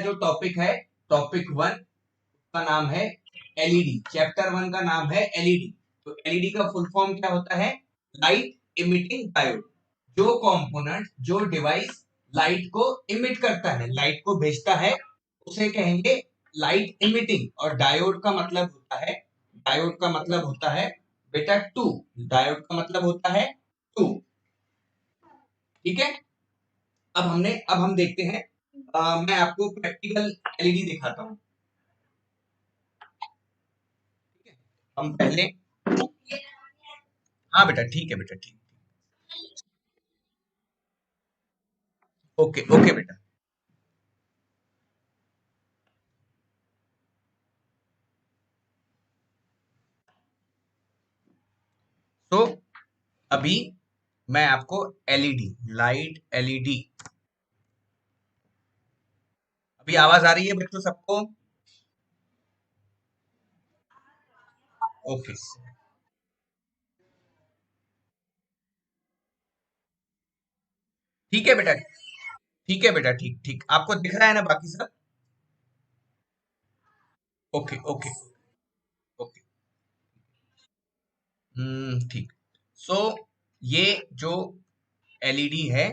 जो टॉपिक है, टॉपिक 1 का नाम है एलईडी। चैप्टर 1 का नाम है एलईडी। तो एलईडी का फुल फॉर्म क्या होता है? Light emitting diode. जो कंपोनेंट, जो डिवाइस लाइट को इमिट करता है, लाइट को भेजता है, उसे कहेंगे लाइट इमिटिंग। और डायोड का मतलब होता है, डायोड का मतलब होता है बेटा टू। डायोड का मतलब होता है टू। ठीक है। अब हम देखते हैं। मैं आपको प्रैक्टिकल एलईडी दिखाता हूँ। हम पहले, हाँ बेटा ठीक है, बेटा ठीक। ओके ओके बेटा। तो अभी मैं आपको एलईडी, लाइट एलईडी, अभी आवाज आ रही है बच्चों सबको? ओके ठीक है बेटा, ठीक है बेटा, ठीक ठीक। आपको दिख रहा है ना बाकी सब? Okay okay okay. ठीक। सो ये जो एलईडी है,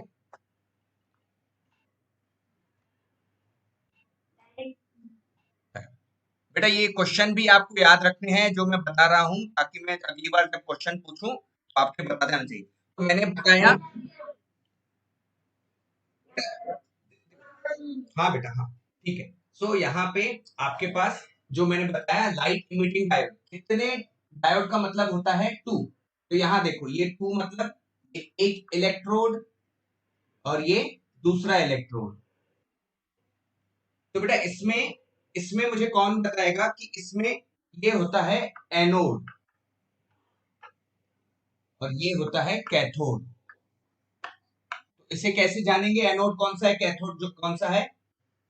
बेटा ये क्वेश्चन भी आपको याद रखने हैं जो मैं बता रहा हूं, ताकि मैं अगली बार जब क्वेश्चन पूछूं तो आपके बता देना चाहिए। तो मैंने बताया, हाँ बेटा हाँ, ठीक है। सो यहाँ पे आपके पास जो मैंने बताया लाइट इमिटिंग डायोड, कितने डायोड का मतलब होता है टू। तो यहाँ देखो, ये टू मतलब एक इलेक्ट्रोड और ये दूसरा इलेक्ट्रोड। तो बेटा इसमें इसमें मुझे कौन बताएगा कि इसमें ये होता है एनोड और ये होता है कैथोड। तो इसे कैसे जानेंगे एनोड कौन सा है, कैथोड जो कौन सा है?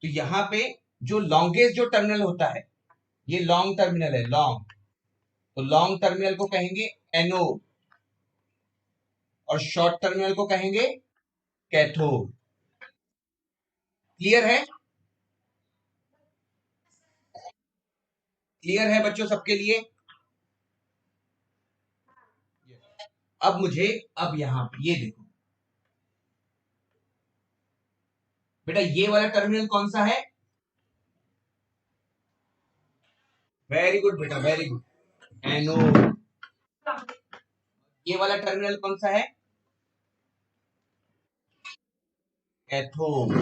तो यहाँ पे जो लॉन्गेस्ट जो टर्मिनल होता है, ये लॉन्ग टर्मिनल है, लॉन्ग। तो लॉन्ग टर्मिनल को कहेंगे एनोड और शॉर्ट टर्मिनल को कहेंगे कैथोड। क्लियर है? क्लियर है बच्चों सबके लिए? अब मुझे, अब यहाँ पे ये देखो बेटा, ये वाला टर्मिनल कौन सा है? वेरी गुड बेटा, वेरी गुड, एनोड। ये वाला टर्मिनल कौन सा है? कैथोड।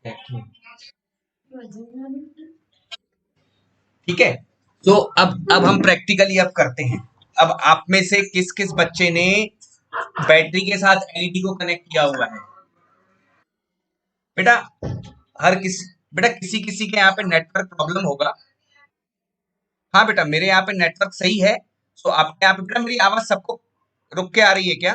कैथोड। ठीक है। तो अब हम प्रैक्टिकली अब करते हैं। अब आप में से किस किस बच्चे ने बैटरी के साथ एलईडी को कनेक्ट किया हुआ है? बेटा हर किसी, बेटा किसी किसी के यहाँ पे नेटवर्क प्रॉब्लम होगा। हाँ बेटा, मेरे यहाँ पे नेटवर्क सही है। तो आपके यहाँ पे बेटा मेरी आवाज सबको रुक के आ रही है क्या?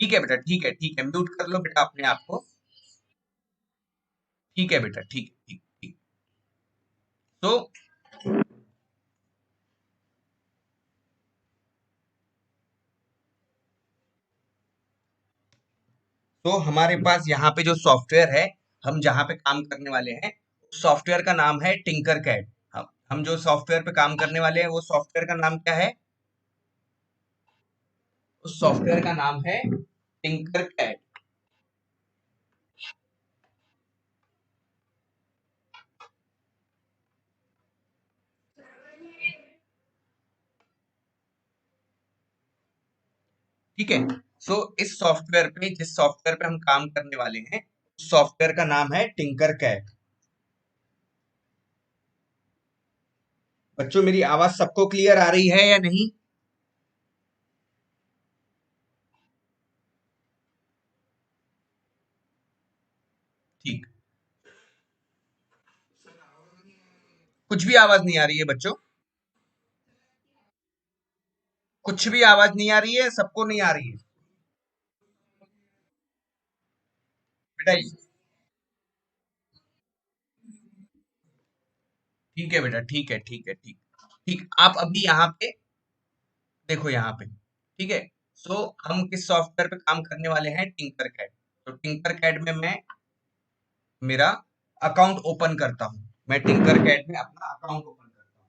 ठीक है बेटा, ठीक है, ठीक है, म्यूट कर लो बेटा अपने आप को। ठीक है बेटा, ठीक ठीक ठीक। तो हमारे पास यहाँ पे जो सॉफ्टवेयर है, हम जहाँ पे काम करने वाले हैं, सॉफ्टवेयर का नाम है टिंकर कैड। हम जो सॉफ्टवेयर पे काम करने वाले हैं वो सॉफ्टवेयर का नाम क्या है? उस सॉफ्टवेयर का नाम है टिंकर कैड। ठीक है। इस सॉफ्टवेयर पे, जिस सॉफ्टवेयर पे हम काम करने वाले हैं, उस सॉफ्टवेयर का नाम है टिंकर कैड। बच्चों मेरी आवाज सबको क्लियर आ रही है या नहीं? ठीक। कुछ भी आवाज नहीं आ रही है बच्चों? कुछ भी आवाज नहीं आ रही है? सबको नहीं आ रही है? बेटा ठीक है बेटा, ठीक है, ठीक है, ठीक। ठीक, आप अभी यहाँ पे देखो, यहाँ पे ठीक है। सो हम किस सॉफ्टवेयर पे काम करने वाले हैं? Tinkercad. तो टिंकर कैड में मैं मेरा अकाउंट ओपन करता हूं। मैं टिंकर कैड में अपना अकाउंट ओपन करता हूं।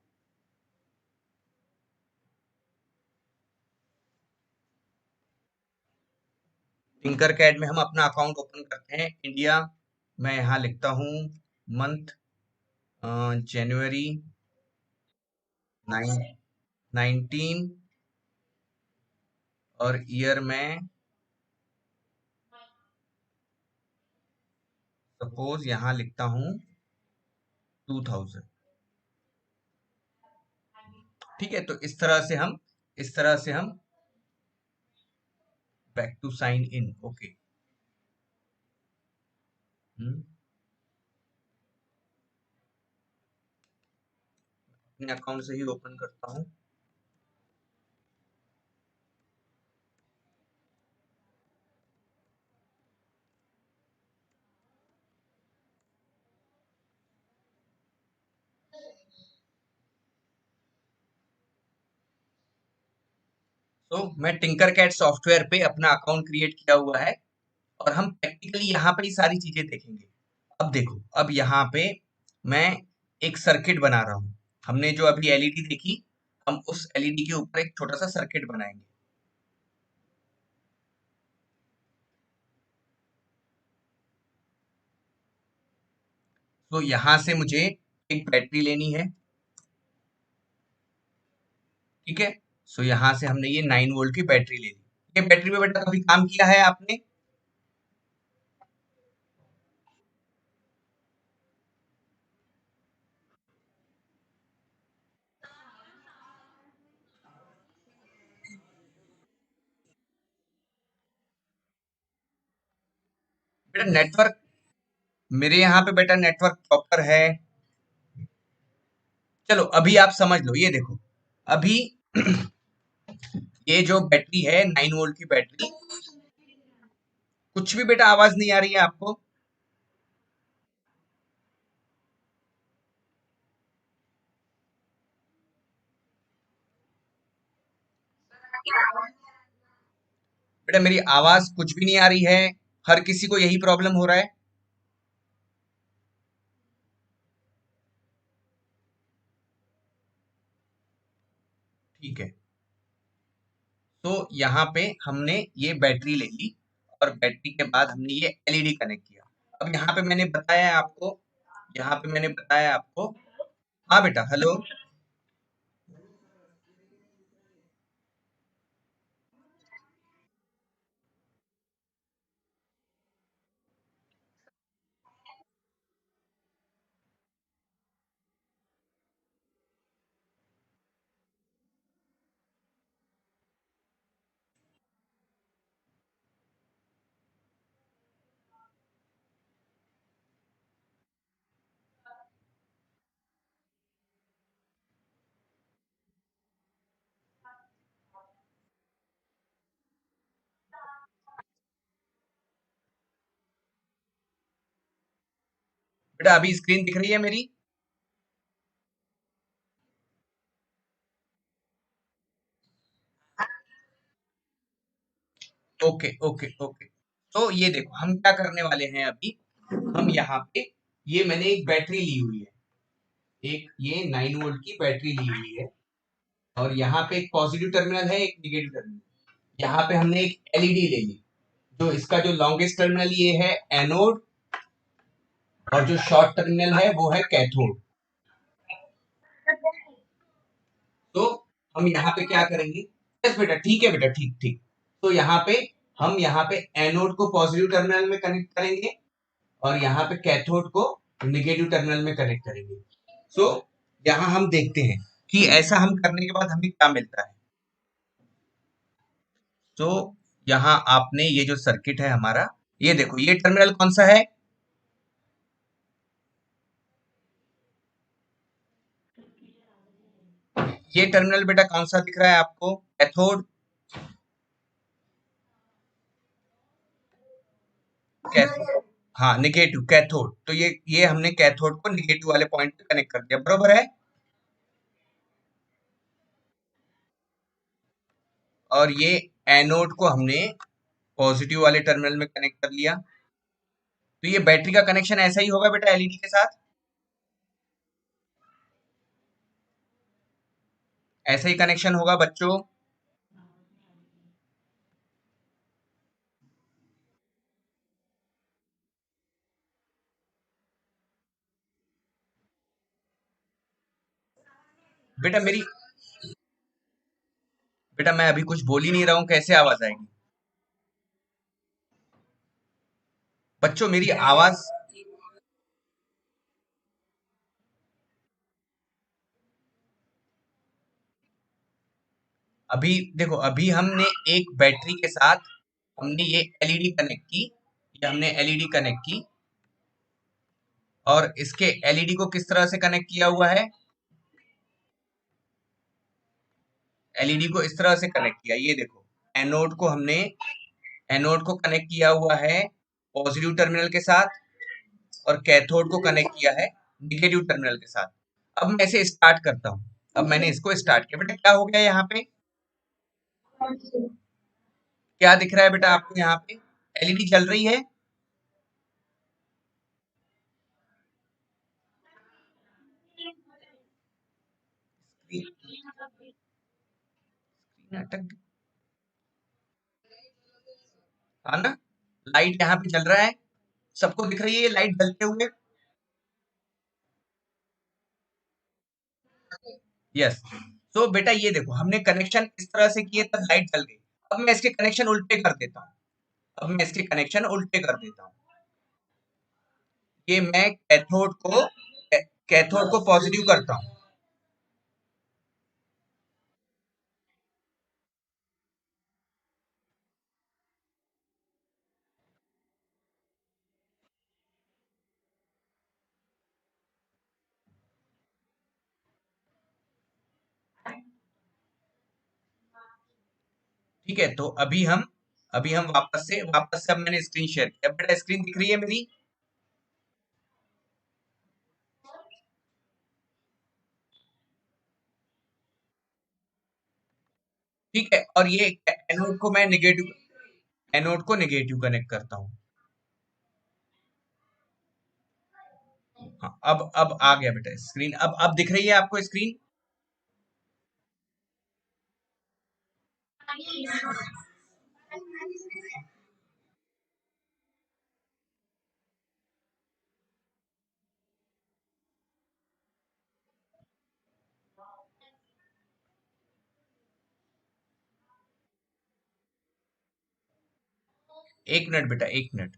टिंकर कैड में हम अपना अकाउंट ओपन करते हैं। इंडिया, मैं यहाँ लिखता हूँ मंथ जनवरी 19 और ईयर में सपोज यहाँ लिखता हूँ 2000। ठीक है, तो इस तरह से हम back to sign in. Okay. अपने अकाउंट से ही ओपन करता हूँ। तो मैं टिंकर कैड सॉफ्टवेयर पे अपना अकाउंट क्रिएट किया हुआ है और हम प्रैक्टिकली यहाँ पे ये सारी चीजें देखेंगे। अब देखो, अब यहाँ पे मैं एक सर्किट बना रहा हूँ। हमने जो अभी एलईडी देखी, हम उस एलईडी के ऊपर एक छोटा सा सर्किट बनाएंगे। तो यहाँ से मुझे एक बैटरी लेनी है। ठीक है, सो यहाँ से हमने ये 9 वोल्ट की बैटरी ले ली। ये बैटरी पे बेटा कभी काम किया है आपने? बेटा नेटवर्क, मेरे यहाँ पे बेटा नेटवर्क प्रॉपर है। चलो अभी आप समझ लो, ये देखो अभी ये जो बैटरी है 9 वोल्ट की बैटरी, कुछ भी बेटा आवाज नहीं आ रही है आपको? बेटा मेरी आवाज कुछ भी नहीं आ रही है? हर किसी को यही प्रॉब्लम हो रहा है? ठीक है, तो यहाँ पे हमने ये बैटरी ले ली और बैटरी के बाद हमने ये एलईडी कनेक्ट किया। अब यहाँ पे मैंने बताया आपको, यहाँ पे मैंने बताया आपको। हाँ बेटा, हेलो। बेटा अभी स्क्रीन दिख रही है मेरी? Okay okay okay. तो ये देखो हम क्या करने वाले हैं अभी। हम यहाँ पे, ये मैंने एक बैटरी ली हुई है, एक ये 9 वोल्ट की बैटरी ली हुई है और यहाँ पे एक पॉजिटिव टर्मिनल है, एक निगेटिव टर्मिनल। यहाँ पे हमने एक एलईडी ले ली। जो इसका जो लॉन्गेस्ट टर्मिनल ये है एनोड और जो शॉर्ट टर्मिनल है वो है कैथोड। तो हम यहाँ पे क्या करेंगे? यस बेटा, ठीक है बेटा, ठीक ठीक। तो यहाँ पे एनोड को पॉजिटिव टर्मिनल में कनेक्ट करेंगे और यहाँ पे कैथोड को निगेटिव टर्मिनल में कनेक्ट करेंगे। सो यहाँ हम देखते हैं कि ऐसा हम करने के बाद हमें क्या मिलता है। तो यहाँ आपने ये जो सर्किट है हमारा, ये देखो ये टर्मिनल कौन सा है? ये टर्मिनल बेटा कौन सा दिख रहा है आपको? कैथोड। कैथोड, हाँ निगेटिव कैथोड। तो ये हमने कैथोड को निगेटिव वाले पॉइंट पे कनेक्ट कर दिया, बरोबर है। और ये एनोड को हमने पॉजिटिव वाले टर्मिनल में कनेक्ट कर लिया। तो ये बैटरी का कनेक्शन ऐसा ही होगा बेटा एलईडी के साथ, ऐसा ही कनेक्शन होगा बच्चों। बेटा मेरी बेटा मैं अभी कुछ बोल ही नहीं रहा हूँ, कैसे आवाज आएगी? बच्चों मेरी आवाज, अभी देखो, अभी हमने एक बैटरी के साथ हमने ये एलईडी कनेक्ट की, ये हमने एलईडी कनेक्ट की, और इसके एलईडी को किस तरह से कनेक्ट किया हुआ है? एलईडी को इस तरह से कनेक्ट किया, ये देखो, एनोड को हमने एनोड को कनेक्ट किया हुआ है पॉजिटिव टर्मिनल के साथ, और कैथोड को कनेक्ट किया है निगेटिव टर्मिनल के साथ। अब मैं इसे स्टार्ट करता हूँ। अब मैंने इसको स्टार्ट किया, बेटा क्या हो गया यहाँ पे? क्या दिख रहा है बेटा आपको यहाँ पे? एलईडी चल रही है। अटक, हाँ ना, लाइट यहाँ पे जल रहा है, सबको दिख रही है लाइट जलते हुए। यस। तो बेटा ये देखो, हमने कनेक्शन इस तरह से किए तब लाइट जल गई। अब मैं इसके कनेक्शन उल्टे कर देता हूँ। अब मैं इसके कनेक्शन उल्टे कर देता हूँ। ये मैं कैथोड को पॉजिटिव करता हूँ। ठीक है, तो अभी हम वापस से अब मैंने स्क्रीन शेयर किया, बेटा स्क्रीन दिख रही है मेरी? ठीक है, और ये एनोड को नेगेटिव कनेक्ट करता हूँ। हाँ, अब आ गया बेटा स्क्रीन, अब दिख रही है आपको स्क्रीन? एक मिनट बेटा, एक मिनट।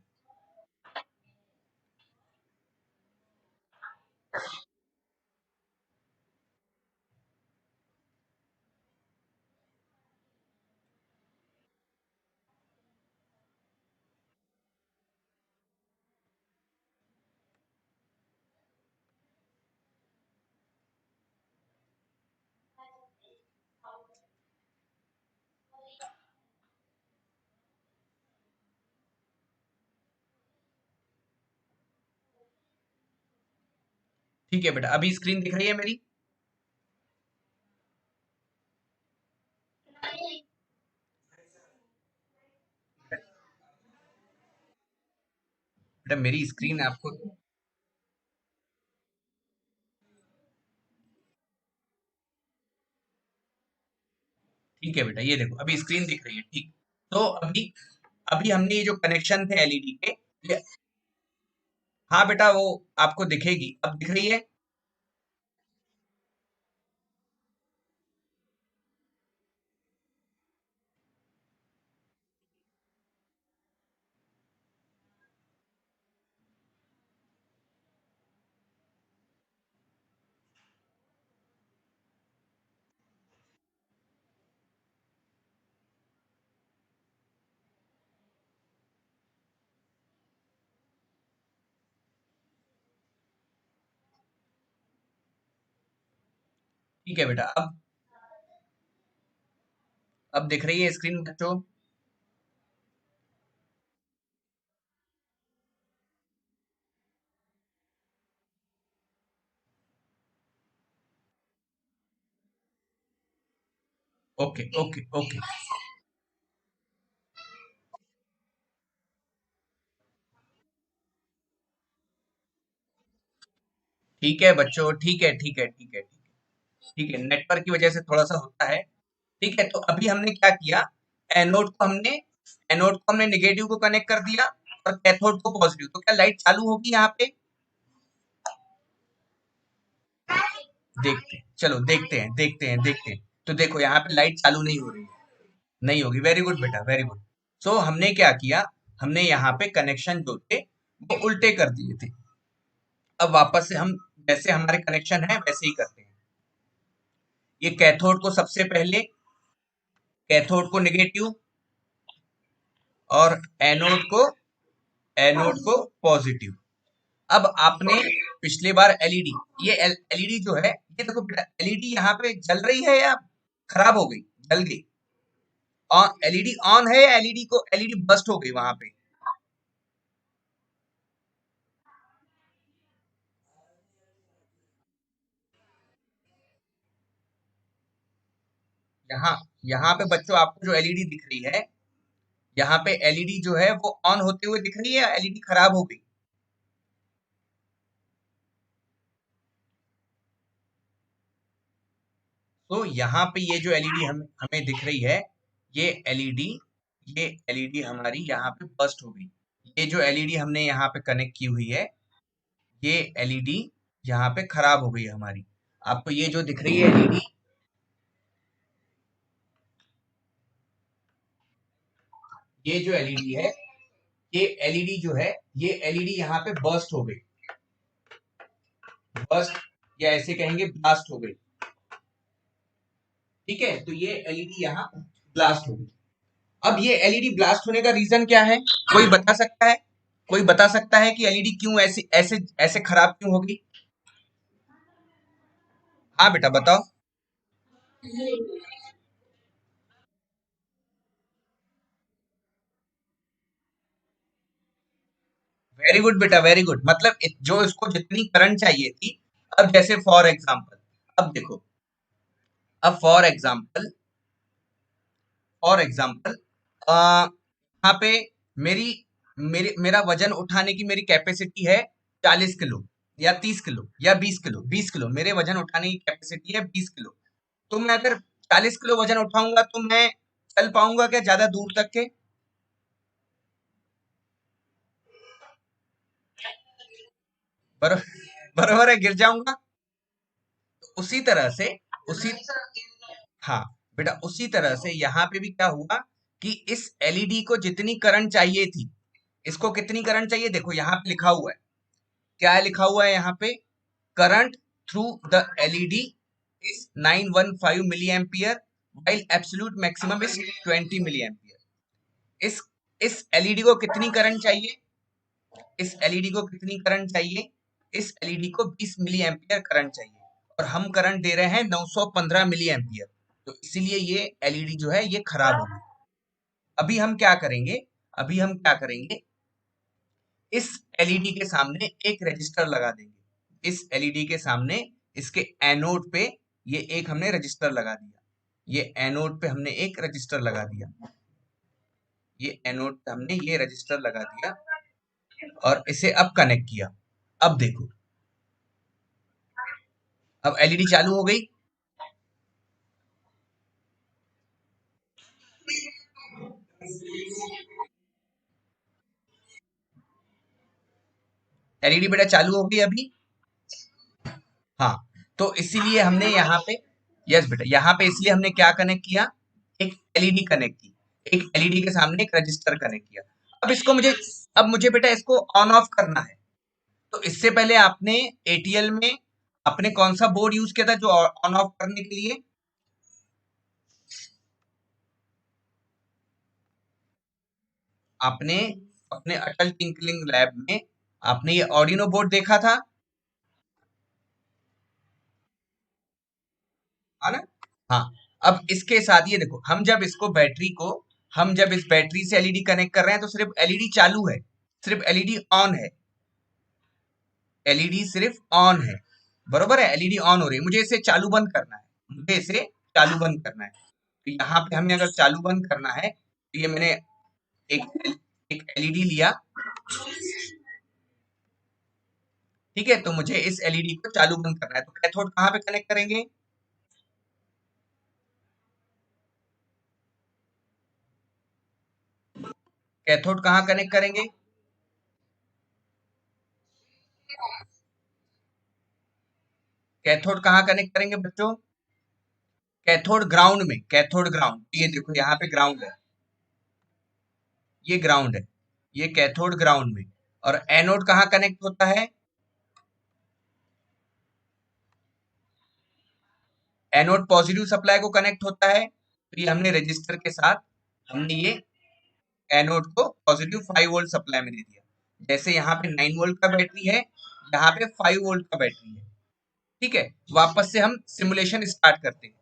ठीक है बेटा, अभी स्क्रीन दिख रही है मेरी? बेटा मेरी स्क्रीन आपको, ठीक है बेटा, ये देखो अभी स्क्रीन दिख रही है, ठीक। तो अभी अभी हमने ये जो कनेक्शन थे एलईडी के, ये, हाँ बेटा वो आपको दिखेगी, अब दिख रही है? ठीक है बेटा, अब दिख रही है स्क्रीन बच्चों? Okay okay okay. ठीक है बच्चों, ठीक है ठीक है ठीक है ठीक है ठीक है, नेटवर्क की वजह से थोड़ा सा होता है। ठीक है, तो अभी हमने क्या किया, एनोड को हमने नेगेटिव को कनेक्ट कर दिया और कैथोड को पॉजिटिव, तो क्या लाइट चालू होगी यहाँ पे? देखते हैं, चलो देखते हैं। तो देखो यहाँ पे लाइट चालू नहीं हो रही है, नहीं होगी। वेरी गुड बेटा, वेरी गुड। सो हमने क्या किया, हमने यहाँ पे कनेक्शन जो थे वो उल्टे कर दिए थे। अब वापस से हम जैसे हमारे कनेक्शन है वैसे ही करते हैं। ये कैथोड को सबसे पहले, कैथोड को नेगेटिव, और एनोड को पॉजिटिव। अब आपने पिछले बार एलईडी, ये एलईडी जो है, ये देखो बेटा, एलईडी यहाँ पे जल रही है या खराब हो गई, जल गई? एलईडी ऑन है या एलईडी बस्ट हो गई वहां पे? यहाँ यहाँ पे बच्चों आपको जो एलईडी दिख रही है, यहाँ पे एलईडी जो है वो ऑन होते हुए दिख रही है या एलईडी खराब हो गई? तो यहाँ पे ये जो एलईडी हमें दिख रही है, ये एलईडी ये एलईडी हमारी यहाँ पे बस्ट हो गई। ये जो एलईडी हमने यहाँ पे कनेक्ट की हुई है, ये एलईडी यहाँ पे खराब हो गई है हमारी। आपको ये जो दिख रही है एलईडी, ये जो एलईडी है, ये एलईडी जो है, ये एलईडी यहाँ पे बस्ट हो गई, बस्ट, या ऐसे कहेंगे ब्लास्ट हो गई। ठीक है, तो ये एलईडी यहाँ ब्लास्ट हो गई। अब ये एलईडी ब्लास्ट होने का रीजन क्या है, कोई बता सकता है? कोई बता सकता है कि एलईडी क्यों ऐसे ऐसे ऐसे खराब क्यों होगी? हाँ बेटा बताओ। वेरी गुड बेटा, वेरी गुड। मतलब जो इसको जितनी करंट चाहिए थी, अब जैसे फॉर एग्जांपल, अब देखो, अब फॉर एग्जांपल यहाँ पे मेरी मेरा वजन उठाने की मेरी कैपेसिटी है 40 किलो, या 30 किलो, या 20 किलो। 20 किलो मेरे वजन उठाने की कैपेसिटी है, 20 किलो। तो मैं अगर 40 किलो वजन उठाऊंगा तो मैं चल पाऊंगा क्या ज्यादा दूर तक के? बरो, बरोबर है, गिर जाऊंगा। तो उसी तरह से, उसी हाँ बेटा, उसी तरह से यहाँ पे भी क्या हुआ कि इस एलईडी को जितनी करंट चाहिए थी, इसको कितनी करंट चाहिए, देखो यहाँ पे लिखा हुआ है, क्या लिखा हुआ है यहाँ पे, current through the LED is 915 milli ampere, while absolute maximum is 20 milli ampere. इस इस एलईडी को कितनी करंट चाहिए, इस एलईडी को कितनी करंट चाहिए, इस एलईडी को 20 मिली एम्पियर करंट चाहिए, और हम करंट दे रहे हैं 915 मिली एम्पियर। तो इसीलिए ये एलईडी जो है ये खराब होगी। अभी हम क्या करेंगे, अभी हम क्या करेंगे, इस एलईडी के सामने एक रजिस्टर लगा देंगे। इस एलईडी के सामने, इसके एनोड पे, ये एक हमने रजिस्टर लगा दिया। ये एनोड पे हमने एक रजिस्टर लगा दिया, ये एनोड पे हमने ये रजिस्टर लगा दिया, और इसे अब कनेक्ट किया। अब देखो, अब एलईडी चालू हो गई। एलईडी बेटा चालू हो गई अभी। हाँ, तो इसीलिए हमने यहाँ पे, यस बेटा, यहाँ पे इसलिए हमने क्या कनेक्ट किया, एक एलईडी कनेक्ट की, एक एलईडी के सामने एक रजिस्टर कनेक्ट किया। अब इसको मुझे, अब मुझे बेटा इसको ऑन ऑफ करना है। तो इससे पहले आपने एटीएल में आपने कौन सा बोर्ड यूज किया था जो ऑन ऑफ करने के लिए? आपने अपने अटल टिंकरिंग लैब में आपने ये ऑर्डिनो बोर्ड देखा था, है ना? हाँ। अब इसके साथ ये देखो, हम जब इस बैटरी से एलईडी कनेक्ट कर रहे हैं तो सिर्फ एलईडी चालू है, सिर्फ एलईडी ऑन है, एलईडी सिर्फ ऑन है। बरोबर है, एलईडी ऑन हो रही है, मुझे इसे चालू बंद करना है, मुझे इसे चालू बंद करना है। तो यहाँ पे हमें अगर चालू बंद करना है, तो ये मैंने एक एक एलईडी लिया, ठीक है, तो मुझे इस एलईडी को चालू बंद करना है, तो कैथोड कहाँ पे कनेक्ट करेंगे? कैथोड कहाँ कनेक्ट करेंगे? कैथोड कहाँ कनेक्ट करेंगे बच्चों? कैथोड ग्राउंड में, कैथोड ग्राउंड, ये देखो यहाँ पे ग्राउंड है, ये ग्राउंड है, ये कैथोड ग्राउंड में। और एनोड कहाँ कनेक्ट होता है? एनोड पॉजिटिव सप्लाई को कनेक्ट होता है, तो ये हमने रजिस्टर के साथ हमने ये एनोड को पॉजिटिव 5 वोल्ट सप्लाई में दे दिया। जैसे यहाँ पे 9 वोल्ट का बैटरी है, यहाँ पे 5 वोल्ट का बैटरी है। ठीक है, वापस से हम सिमुलेशन स्टार्ट करते हैं,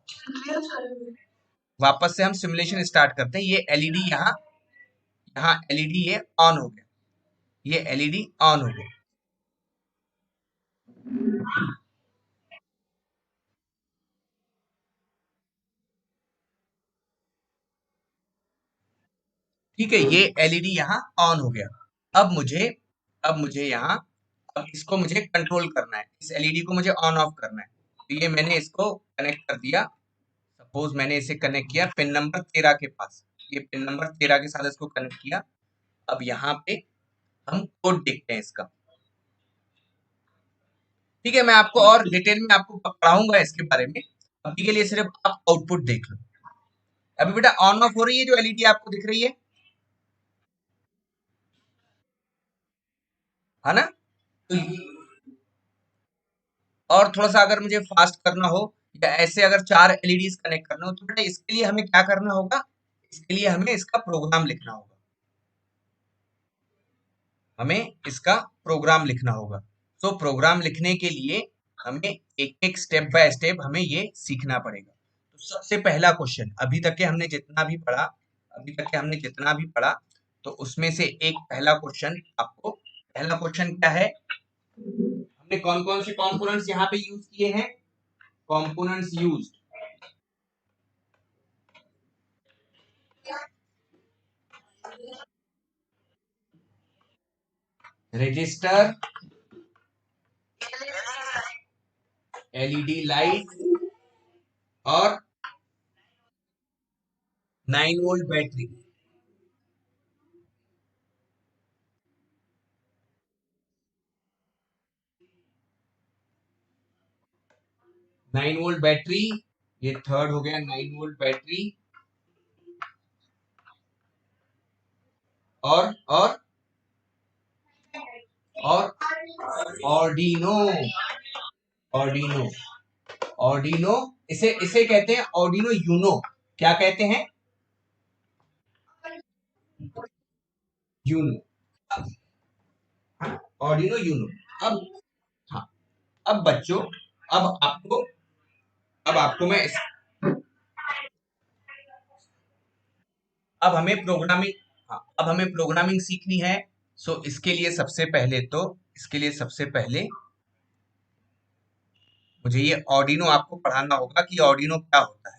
वापस से हम सिमुलेशन स्टार्ट करते हैं। ये एलईडी यहाँ, यहाँ एलईडी ये ऑन हो गया, ये एलईडी ऑन हो गया। ठीक है, ये एलईडी यहाँ ऑन हो गया। अब मुझे यहाँ, अब इसको मुझे कंट्रोल करना है, इस एलईडी को मुझे ऑन ऑफ करना है। तो ये मैंने इसको कनेक्ट कर दिया, सपोज मैंने इसे कनेक्ट किया पिन नंबर 13 के पास, ये पिन नंबर 13 के साथ इसको कनेक्ट किया। अब यहाँ पे हम कोड देखते हैं इसका। ठीक है, मैं आपको और डिटेल में आपको पढ़ाऊंगा इसके बारे में, अभी के लिए सिर्फ आप आउटपुट देख लो। अभी बेटा ऑन ऑफ हो रही है जो एलईडी आपको दिख रही है ना? तो और थोड़ा सा अगर मुझे फास्ट करना हो, या ऐसे अगर 4 एलईडीज कनेक्ट करना हो, तो बेटा इसके लिए हमें क्या करना होगा? इसके लिए हमें इसका प्रोग्राम लिखना होगा, हमें इसका प्रोग्राम लिखना होगा। तो प्रोग्राम लिखने के लिए हमें एक एक स्टेप बाय स्टेप हमें ये सीखना पड़ेगा। तो सबसे पहला क्वेश्चन, अभी तक के हमने जितना भी पढ़ा, अभी तक के हमने जितना भी पढ़ा, तो उसमें से एक पहला क्वेश्चन आपको, पहला क्वेश्चन क्या है? हमने कौन कौन से कंपोनेंट्स यहाँ पे यूज किए हैं? Components used, register, LED light और 9 वोल्ट बैटरी। 9 वोल्ट बैटरी, ये थर्ड हो गया 9 वोल्ट बैटरी। और और ऑर्डिनो, ऑर्डिनो, ऑर्डिनो, इसे इसे कहते हैं ऑर्डिनो यूनो। क्या कहते हैं? Uno, Arduino Uno. अब हाँ, अब बच्चों, अब आपको, अब आपको मैं अब हमें प्रोग्रामिंग, हाँ, अब हमें प्रोग्रामिंग सीखनी है। सो इसके लिए सबसे पहले तो, इसके लिए सबसे पहले मुझे ये ऑर्डिनो आपको पढ़ाना होगा कि ऑर्डिनो क्या होता है।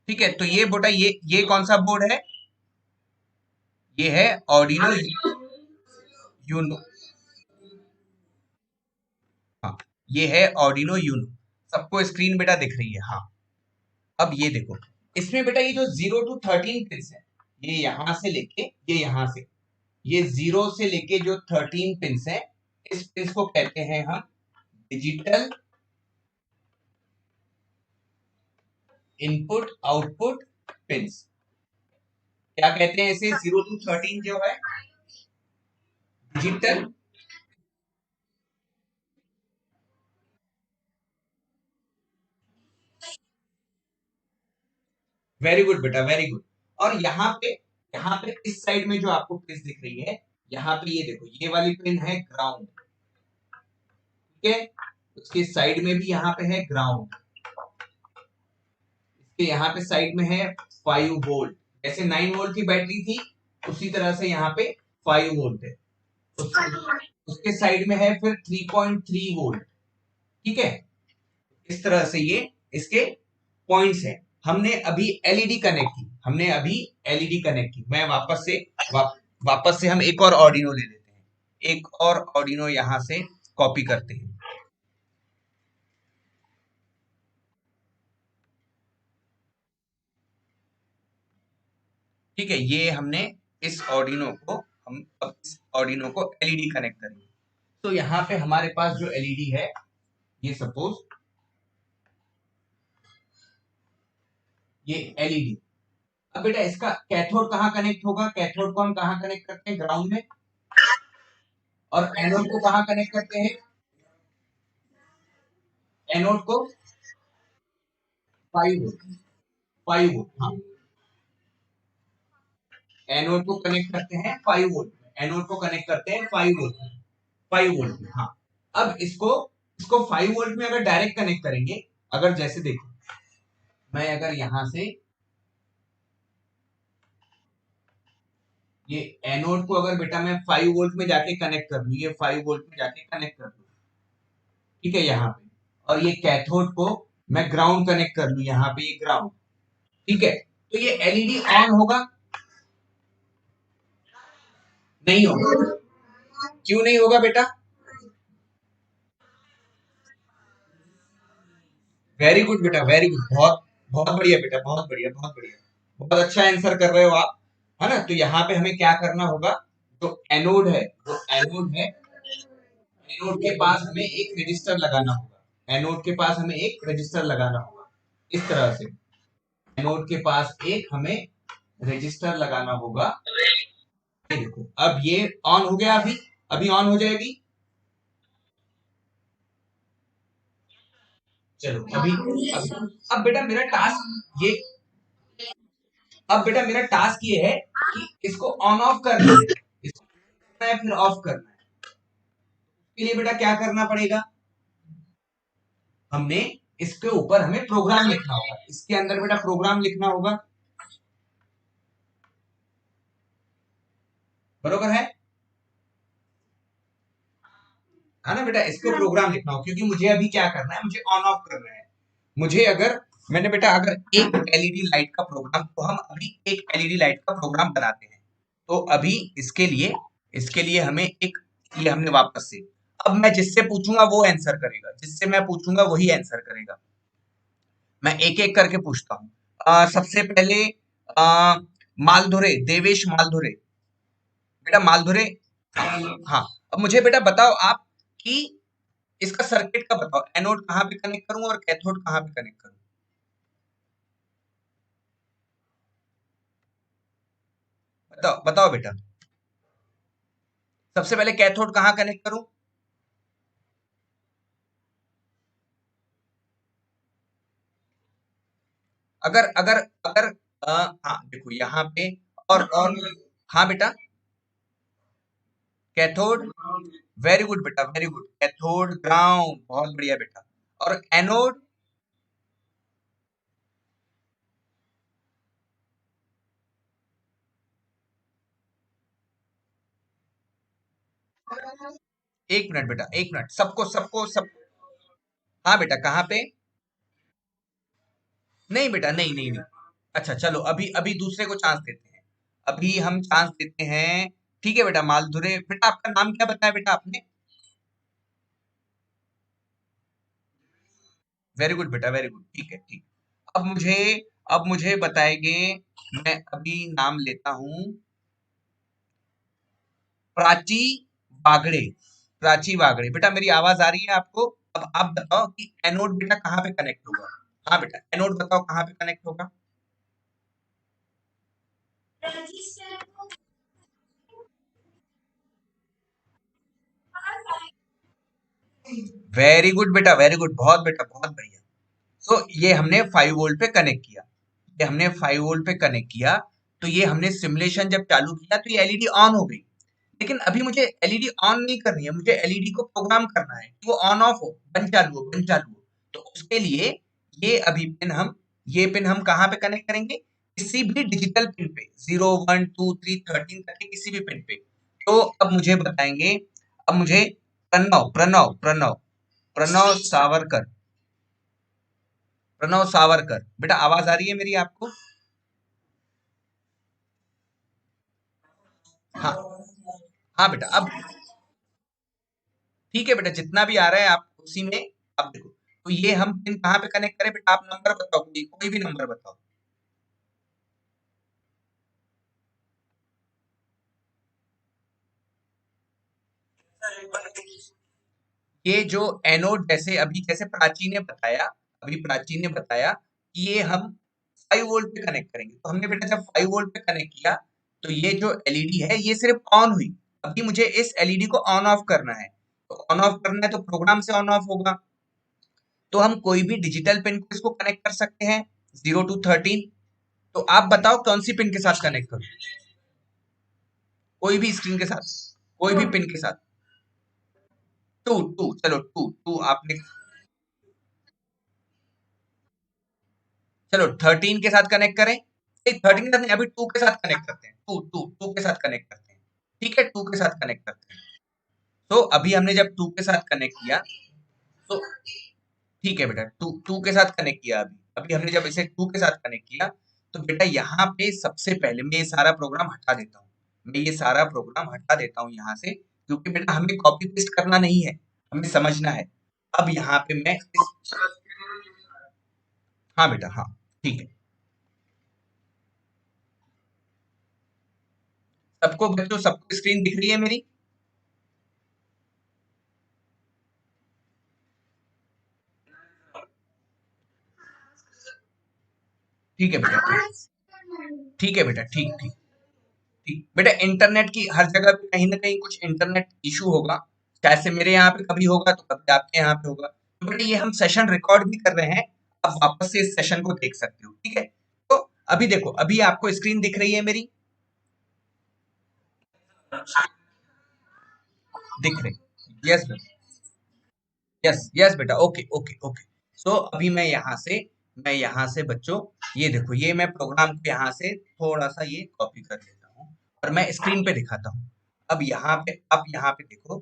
ठीक है, तो ये बेटा ये कौन सा बोर्ड है? ये है ऑर्डिनो यूनो। हाँ, ये है ऑर्डिनो यूनो। सबको स्क्रीन बेटा दिख रही है? हाँ। अब ये देखो, इसमें बेटा ये जो 0 to 13 पिन है, ये यहां से लेके ये यहां से, ये 0 से लेके जो 13 पिन है, इस पिन को कहते हैं हम डिजिटल इनपुट आउटपुट पिंस। क्या कहते हैं इसे? 0 to 13 जो है डिजिटल, वेरी गुड बेटा, वेरी गुड। और यहाँ पे इस साइड में जो आपको पिन दिख रही है, यहाँ पे ये देखो, ये वाली पिन है ग्राउंड। ठीक है, उसके साइड में भी यहाँ पे है ग्राउंड, इसके यहाँ पे साइड में है 5 वोल्ट। जैसे 9 वोल्ट की बैटरी थी, उसी तरह से यहाँ पे 5 वोल्ट है। उसके साइड में है फिर 3.3 वोल्ट। ठीक है, इस तरह से ये इसके पॉइंट्स हैं। हमने अभी एलईडी कनेक्ट की, मैं वापस से हम एक और ऑर्डिनो ले लेते हैं, एक और ऑर्डिनो यहां से कॉपी करते हैं। ठीक है, ये हमने इस ऑर्डिनो को एलईडी कनेक्ट करेंगे। तो यहाँ पे हमारे पास जो एलईडी है, ये सपोज ये एलईडी। अब बेटा इसका कैथोड कहाँ कनेक्ट होगा? कैथोड को हम कहाँ कनेक्ट करते हैं? ग्राउंड में। और एनोड को कहाँ कनेक्ट करते हैं? एनोड को 5 वोल्ट, 5 वोल्ट, हाँ, एनोड को कनेक्ट करते हैं 5 वोल्ट में, एनोड को कनेक्ट करते हैं 5 वोल्ट में, 5 वोल्ट में, हाँ। अब इसको 5 वोल्ट में अगर डायरेक्ट कनेक्ट करेंगे, अगर जैसे देखो, मैं अगर यहां से ये एनोड को अगर बेटा मैं 5 वोल्ट में जाके कनेक्ट कर लूं, ये 5 वोल्ट में जाके कनेक्ट कर लूं, ठीक है, यहाँ पे, और ये कैथोड को मैं ग्राउंड कनेक्ट कर लूं, यहाँ पे ये ग्राउंड, ठीक है, तो ये एलईडी ऑन होगा? नहीं होगा। क्यों नहीं होगा बेटा? वेरी गुड बेटा, वेरी गुड, बहुत बहुत बढ़िया बेटा, बहुत बढ़िया, बहुत बढ़िया, बहुत अच्छा आंसर कर रहे हो आप, है ना। तो यहाँ पे हमें क्या करना होगा? जो एनोड है, एनोड के पास हमें एक रजिस्टर लगाना होगा, एनोड के पास हमें एक रजिस्टर लगाना होगा, इस तरह से एनोड के पास एक हमें रजिस्टर लगाना होगा। ये देखो, अब ये ऑन हो गया, अभी अभी ऑन हो जाएगी। चलो अभी अब बेटा मेरा टास्क ये अब बेटा मेरा टास्क ये है कि इसको ऑन ऑफ करना है, इसको करना है फिर ऑफ करना है। इसके लिए बेटा क्या करना पड़ेगा? हमने इसके ऊपर हमें प्रोग्राम लिखना होगा, इसके अंदर बेटा प्रोग्राम लिखना होगा, बरोबर है ना बेटा? इसको प्रोग्राम लिखना होगा, क्योंकि मुझे अभी क्या करना है, मुझे ऑन ऑफ करना है। मुझे अगर मैंने बेटा अगर एक एलईडी लाइट का प्रोग्राम, तो हम अभी एक एलईडी लाइट का प्रोग्राम बनाते हैं। तो अभी इसके लिए हमें एक, ये हमने वापस से, अब मैं जिससे पूछूंगा वो आंसर करेगा, जिससे मैं पूछूंगा वही आंसर करेगा। मैं एक एक करके पूछता हूँ। सबसे पहले मालधुरे, देवेश मालधुरे, बेटा मालधुरे, हाँ। अब मुझे बेटा बताओ आप कि इसका सर्किट का बताओ, एनोड कहाँ पे कनेक्ट करूं और कैथोड कहाँ पे कनेक्ट करूं? बताओ बताओ बेटा, सबसे पहले कैथोड कहाँ कनेक्ट करूं? अगर अगर अगर हाँ देखो यहाँ पे, और हाँ बेटा, कैथोड, वेरी गुड बेटा, वेरी गुड, कैथोड ग्राउंड, बहुत बढ़िया बेटा। और एनोड, एक मिनट बेटा, एक मिनट, सबको सबको सब, हाँ बेटा कहाँ पे? नहीं बेटा, नहीं नहीं नहीं, अच्छा चलो अभी अभी दूसरे को चांस देते हैं, अभी हम चांस देते हैं। ठीक है बेटा मालधुरे, बेटा आपका नाम क्या बताया बेटा आपने? वेरी गुड बेटा, वेरी गुड, ठीक है, ठीक। अब मुझे बताएंगे, मैं अभी नाम लेता हूं, प्राची बागड़े, प्राची बागड़े, बेटा मेरी आवाज आ रही है आपको? अब आप बताओ कि एनोड बेटा कहाँ पे कनेक्ट होगा? हाँ बेटा, एनोड बताओ कहाँ पे कनेक्ट होगा? वेरी गुड बेटा, वेरी गुड, बहुत बेटा, बहुत बढ़िया। तो ये हमने 5 वोल्ट पे कनेक्ट किया, ये हमने 5 वोल्ट पे कनेक्ट किया, तो ये हमने सिमुलेशन जब चालू किया तो ये एलईडी ऑन हो गई। लेकिन अभी मुझे एलईडी ऑन नहीं करनी है, मुझे एलईडी को प्रोग्राम करना है कि वो ऑन ऑफ हो, बंद चालू हो, बंद चालू हो। तो उसके लिए ये अभी ये पिन हम कहाँ पे कनेक्ट करेंगे? किसी भी डिजिटल पिन पे, 0 1 2 3 13 तक के किसी भी पिन पे। तो अब मुझे बताएंगे, अब मुझे प्रणव प्रणव प्रणव प्रणव सावरकर, प्रणव सावरकर। बेटा आवाज आ रही है मेरी आपको? हाँ हाँ बेटा, अब ठीक है बेटा, जितना भी आ रहा है आप उसी में आप देखो। तो ये हम पिन कहाँ पे कनेक्ट करें बेटा? आप नंबर बताओ, कोई भी नंबर बताओ। ये जो एनोड, जैसे अभी जैसे प्राची ने बताया, अभी प्राची ने बताया कि ये हम 5 वोल्ट पे कनेक्ट करेंगे। तो हमने बेटा जब 5 वोल्ट पे कनेक्ट किया, तो ये जो एलईडी है ये सिर्फ ऑन हुई। अभी मुझे इस एलईडी को ऑन ऑफ करना है। तो ऑन ऑफ करना है तो प्रोग्राम से ऑन ऑफ होगा। तो हम कोई भी डिजिटल पिन को इसको कनेक्ट कर सकते हैं, 0 टू 13। तो आप बताओ कौन सी पिन के साथ कनेक्ट करूं? कोई भी स्क्रीन के साथ, कोई भी पिन के साथ। टू टू, चलो टू टू आपने, चलो 13 के साथ कनेक्ट करें। नहीं 13 के साथ नहीं, अभी टू के साथ कनेक्ट करते हैं। टू टू टू के साथ कनेक्ट करते हैं। ठीक है, टू के साथ कनेक्ट करते हैं। तो अभी हमने जब टू के साथ कनेक्ट किया, तो ठीक है बेटा, टू टू के साथ कनेक्ट किया। अभी अभी हमने जब इसे टू के साथ कनेक्ट किया, तो बेटा यहाँ पे सबसे पहले मैं ये सारा प्रोग्राम हटा देता हूँ। मैं ये सारा प्रोग्राम हटा देता हूँ यहाँ से, क्योंकि बेटा हमें कॉपी पेस्ट करना नहीं है, हमें समझना है। अब यहाँ पे मैं हाँ बेटा, हाँ ठीक है। सबको बच्चों, सबको स्क्रीन दिख रही है मेरी? ठीक है बेटा, ठीक है बेटा, ठीक ठीक ठीक बेटा। इंटरनेट की हर जगह पे कहीं ना कहीं कुछ इंटरनेट इशू होगा। जैसे मेरे यहाँ पे कभी होगा तो कभी आपके यहाँ पे होगा। तो बेटा ये हम सेशन रिकॉर्ड भी कर रहे हैं, आप वापस से इस सेशन को देख सकते हो, ठीक है? तो अभी देखो, अभी आपको स्क्रीन दिख रही है मेरी? दिख रही? यस बेटा, यस यस बेटा, ओके ओके ओके। सो अभी मैं यहाँ से बच्चों, ये देखो, ये मैं प्रोग्राम को यहाँ से थोड़ा सा ये कॉपी कर लेता हूँ और मैं स्क्रीन पे दिखाता हूँ। अब यहाँ पे आप यहाँ पे देखो,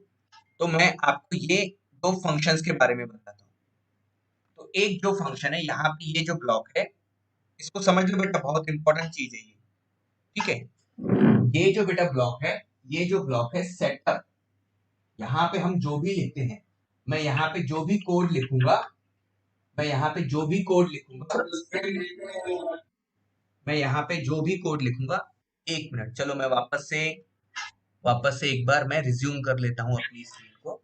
तो मैं आपको ये दो फंक्शंस के बारे में बताता हूँ। तो एक जो फंक्शन है यहाँ पे, ये जो ब्लॉक है, इसको समझ लो बेटा, बहुत इंपॉर्टेंट चीज है ये। ठीक है, ये जो बेटा ब्लॉक है, ये जो ब्लॉक है सेटअप, यहाँ पे हम जो भी लिखते हैं, मैं यहाँ पे जो भी कोड लिखूंगा, मैं यहाँ पे जो भी कोड लिखूंगा, मैं यहाँ पे जो भी कोड लिखूंगा, एक मिनट, चलो मैं वापस से एक बार मैं रिज्यूम कर लेता हूँ अपनी स्क्रीन को।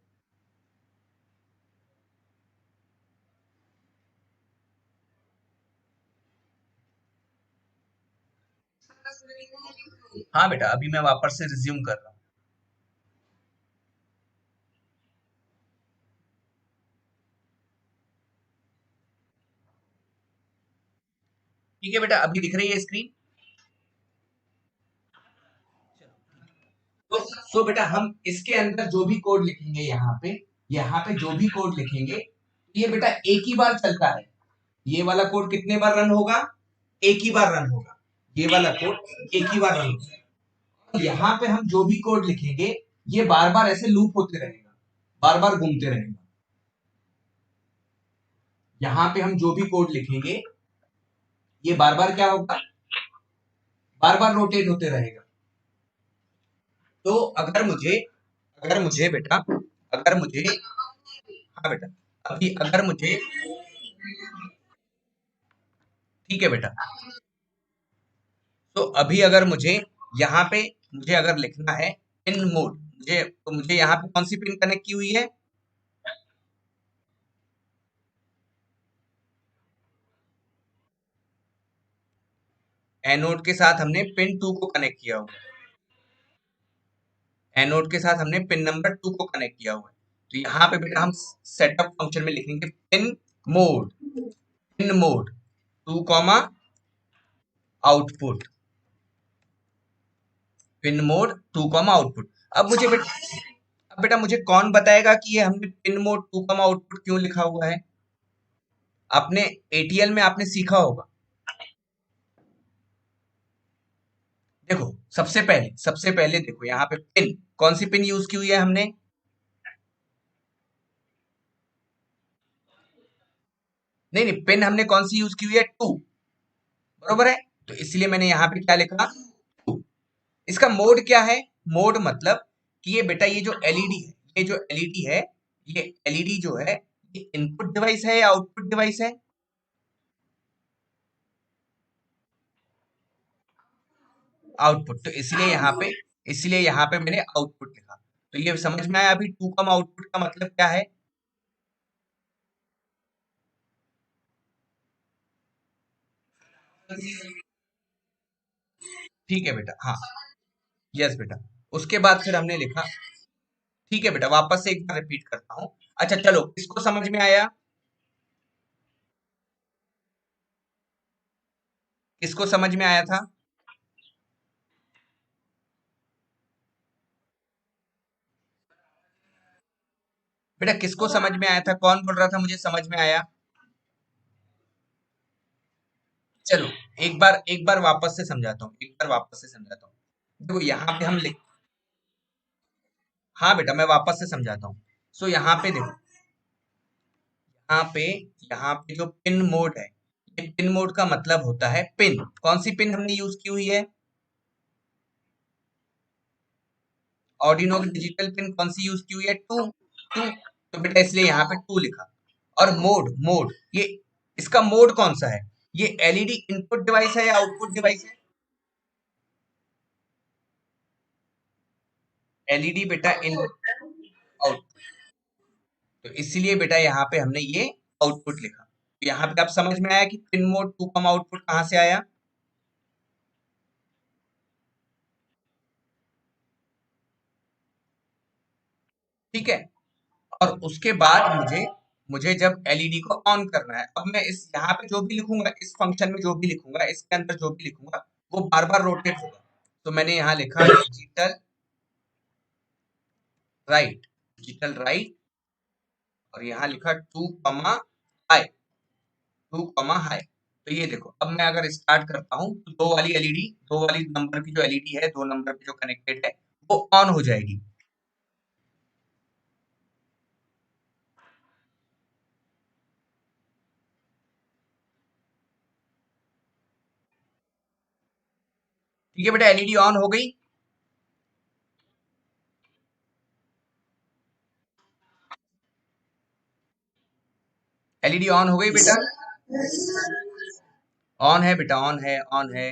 हाँ बेटा, अभी मैं वापस से रिज्यूम कर रहा हूँ। ठीक है बेटा, अभी दिख रही है स्क्रीन? तो बेटा हम इसके अंदर जो भी कोड लिखेंगे, यहाँ पे जो भी कोड लिखेंगे, ये बेटा एक ही बार चलता है। ये वाला कोड कितने बार रन होगा? एक ही बार रन होगा। ये वाला कोड एक ही बार रन होगा। यहाँ पे हम जो भी कोड लिखेंगे, ये बार बार ऐसे लूप होते रहेगा, बार बार घूमते रहेगा। यहाँ पे हम जो भी कोड लिखेंगे, ये बार बार क्या होगा? बार बार रोटेट होते रहेगा। तो अगर मुझे बेटा, अगर मुझे हाँ बेटा, अभी अगर मुझे ठीक है बेटा, तो अभी अगर मुझे यहाँ पे मुझे अगर लिखना है पिन मोड, मुझे यहाँ पे कौन सी पिन कनेक्ट की हुई है? एनोड के साथ हमने पिन 2 को कनेक्ट किया हुआ है। एनोड के साथ हमने पिन नंबर 2 को कनेक्ट किया हुआ है। तो यहाँ पे बेटा हम सेटअप फंक्शन में लिखेंगे mode pin mode 2 comma output, pin mode 2 comma output. अब बेटा मुझे कौन बताएगा कि ये हमने पिन मोड 2 कॉमा आउटपुट क्यों लिखा हुआ है? आपने एटीएल में आपने सीखा होगा। देखो, सबसे पहले देखो, यहाँ पे पिन, कौन सी पिन यूज की हुई है हमने? नहीं नहीं, पिन हमने कौन सी यूज की हुई है, 2, बरोबर है। तो इसलिए मैंने यहाँ पे क्या लिखा, 2। इसका मोड क्या है, मोड मतलब कि ये बेटा ये जो एलईडी है, ये जो एलईडी है, ये एलईडी जो है ये इनपुट डिवाइस है या आउटपुट डिवाइस है, आउटपुट। तो इसलिए यहाँ पे मैंने आउटपुट लिखा। तो ये समझ में आया अभी टू कम आउटपुट का मतलब क्या है। ठीक है बेटा, हाँ, यस बेटा। उसके बाद फिर हमने लिखा, ठीक है बेटा, वापस से एक बार रिपीट करता हूँ। अच्छा चलो, किसको समझ में आया, किसको समझ में आया था। बेटा किसको समझ में आया था, कौन बोल रहा था मुझे समझ में आया। चलो, एक बार वापस से समझाता हूँ, एक बार वापस से समझाता हूँ। देखो यहाँ पे हम लिख, हाँ बेटा मैं वापस से समझाता हूँ। सो यहाँ पे देखो, यहाँ पे जो पिन मोड है, ये पिन मोड का मतलब होता है पिन, कौन सी पिन हमने यूज की हुई है, ऑर्डिनो की डिजिटल पिन कौन सी यूज की हुई है, 2 2। तो बेटा इसलिए यहाँ पे 2 लिखा। और मोड, मोड ये, इसका मोड कौन सा है, ये एलईडी इनपुट डिवाइस है या आउटपुट डिवाइस है, एलईडी बेटा इन आउट। तो इसीलिए बेटा यहाँ पे हमने ये आउटपुट लिखा। तो यहाँ पे आप समझ में आया कि पिन मोड 2 कम आउटपुट कहाँ से आया। ठीक है। और उसके बाद मुझे मुझे जब एलईडी को ऑन करना है, अब मैं इस यहाँ पे जो भी लिखूंगा, इस फंक्शन में जो भी लिखूंगा, इसके अंदर जो भी लिखूंगा, वो बार बार रोटेट होगा। तो मैंने यहाँ लिखा डिजिटल राइट, डिजिटल राइट, और यहाँ लिखा 2 हाई, 2 हाई। तो ये देखो, अब मैं अगर स्टार्ट करता हूँ तो दो वाली एलईडी, दो वाली नंबर की जो एलईडी है, 2 नंबर पे जो कनेक्टेड है, वो ऑन हो जाएगी। ठीक है बेटा, एलईडी ऑन हो गई, एलईडी ऑन हो गई बेटा, ऑन है बेटा, ऑन है, ऑन है।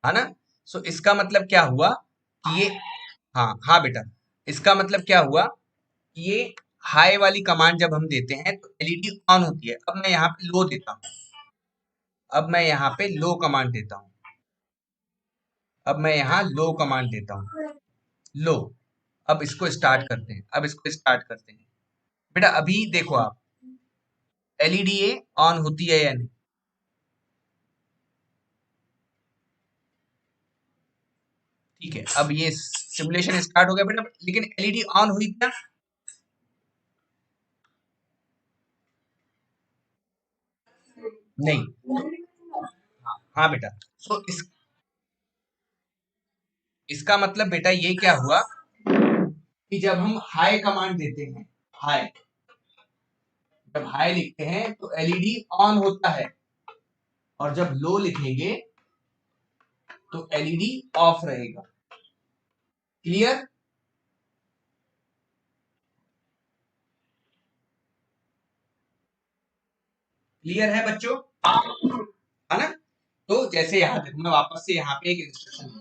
है ना। सो इसका मतलब क्या हुआ कि ये, हाँ हाँ बेटा, इसका मतलब क्या हुआ कि ये हाई वाली कमांड जब हम देते हैं तो एलईडी ऑन होती है। अब मैं यहाँ पे लो देता हूँ, अब मैं यहाँ पे लो कमांड देता हूँ, अब मैं यहाँ लो कमांड देता हूँ, लो। अब इसको स्टार्ट करते हैं, अब इसको स्टार्ट करते हैं। बेटा अभी देखो आप, एलईडी ये ऑन होती है या नहीं, ठीक है। अब ये सिमुलेशन स्टार्ट हो गया बेटा, लेकिन एलईडी ऑन हुई क्या, नहीं। हाँ हाँ बेटा। सो इसका मतलब बेटा ये क्या हुआ कि जब हम हाई कमांड देते हैं, हाई, जब हाई लिखते हैं तो एलईडी ऑन होता है, और जब लो लिखेंगे तो एलईडी ऑफ रहेगा। क्लियर, क्लियर है बच्चों, है ना। तो जैसे यहाँ देखो, मैं वापस से यहाँ पे एक इंस्ट्रक्शन,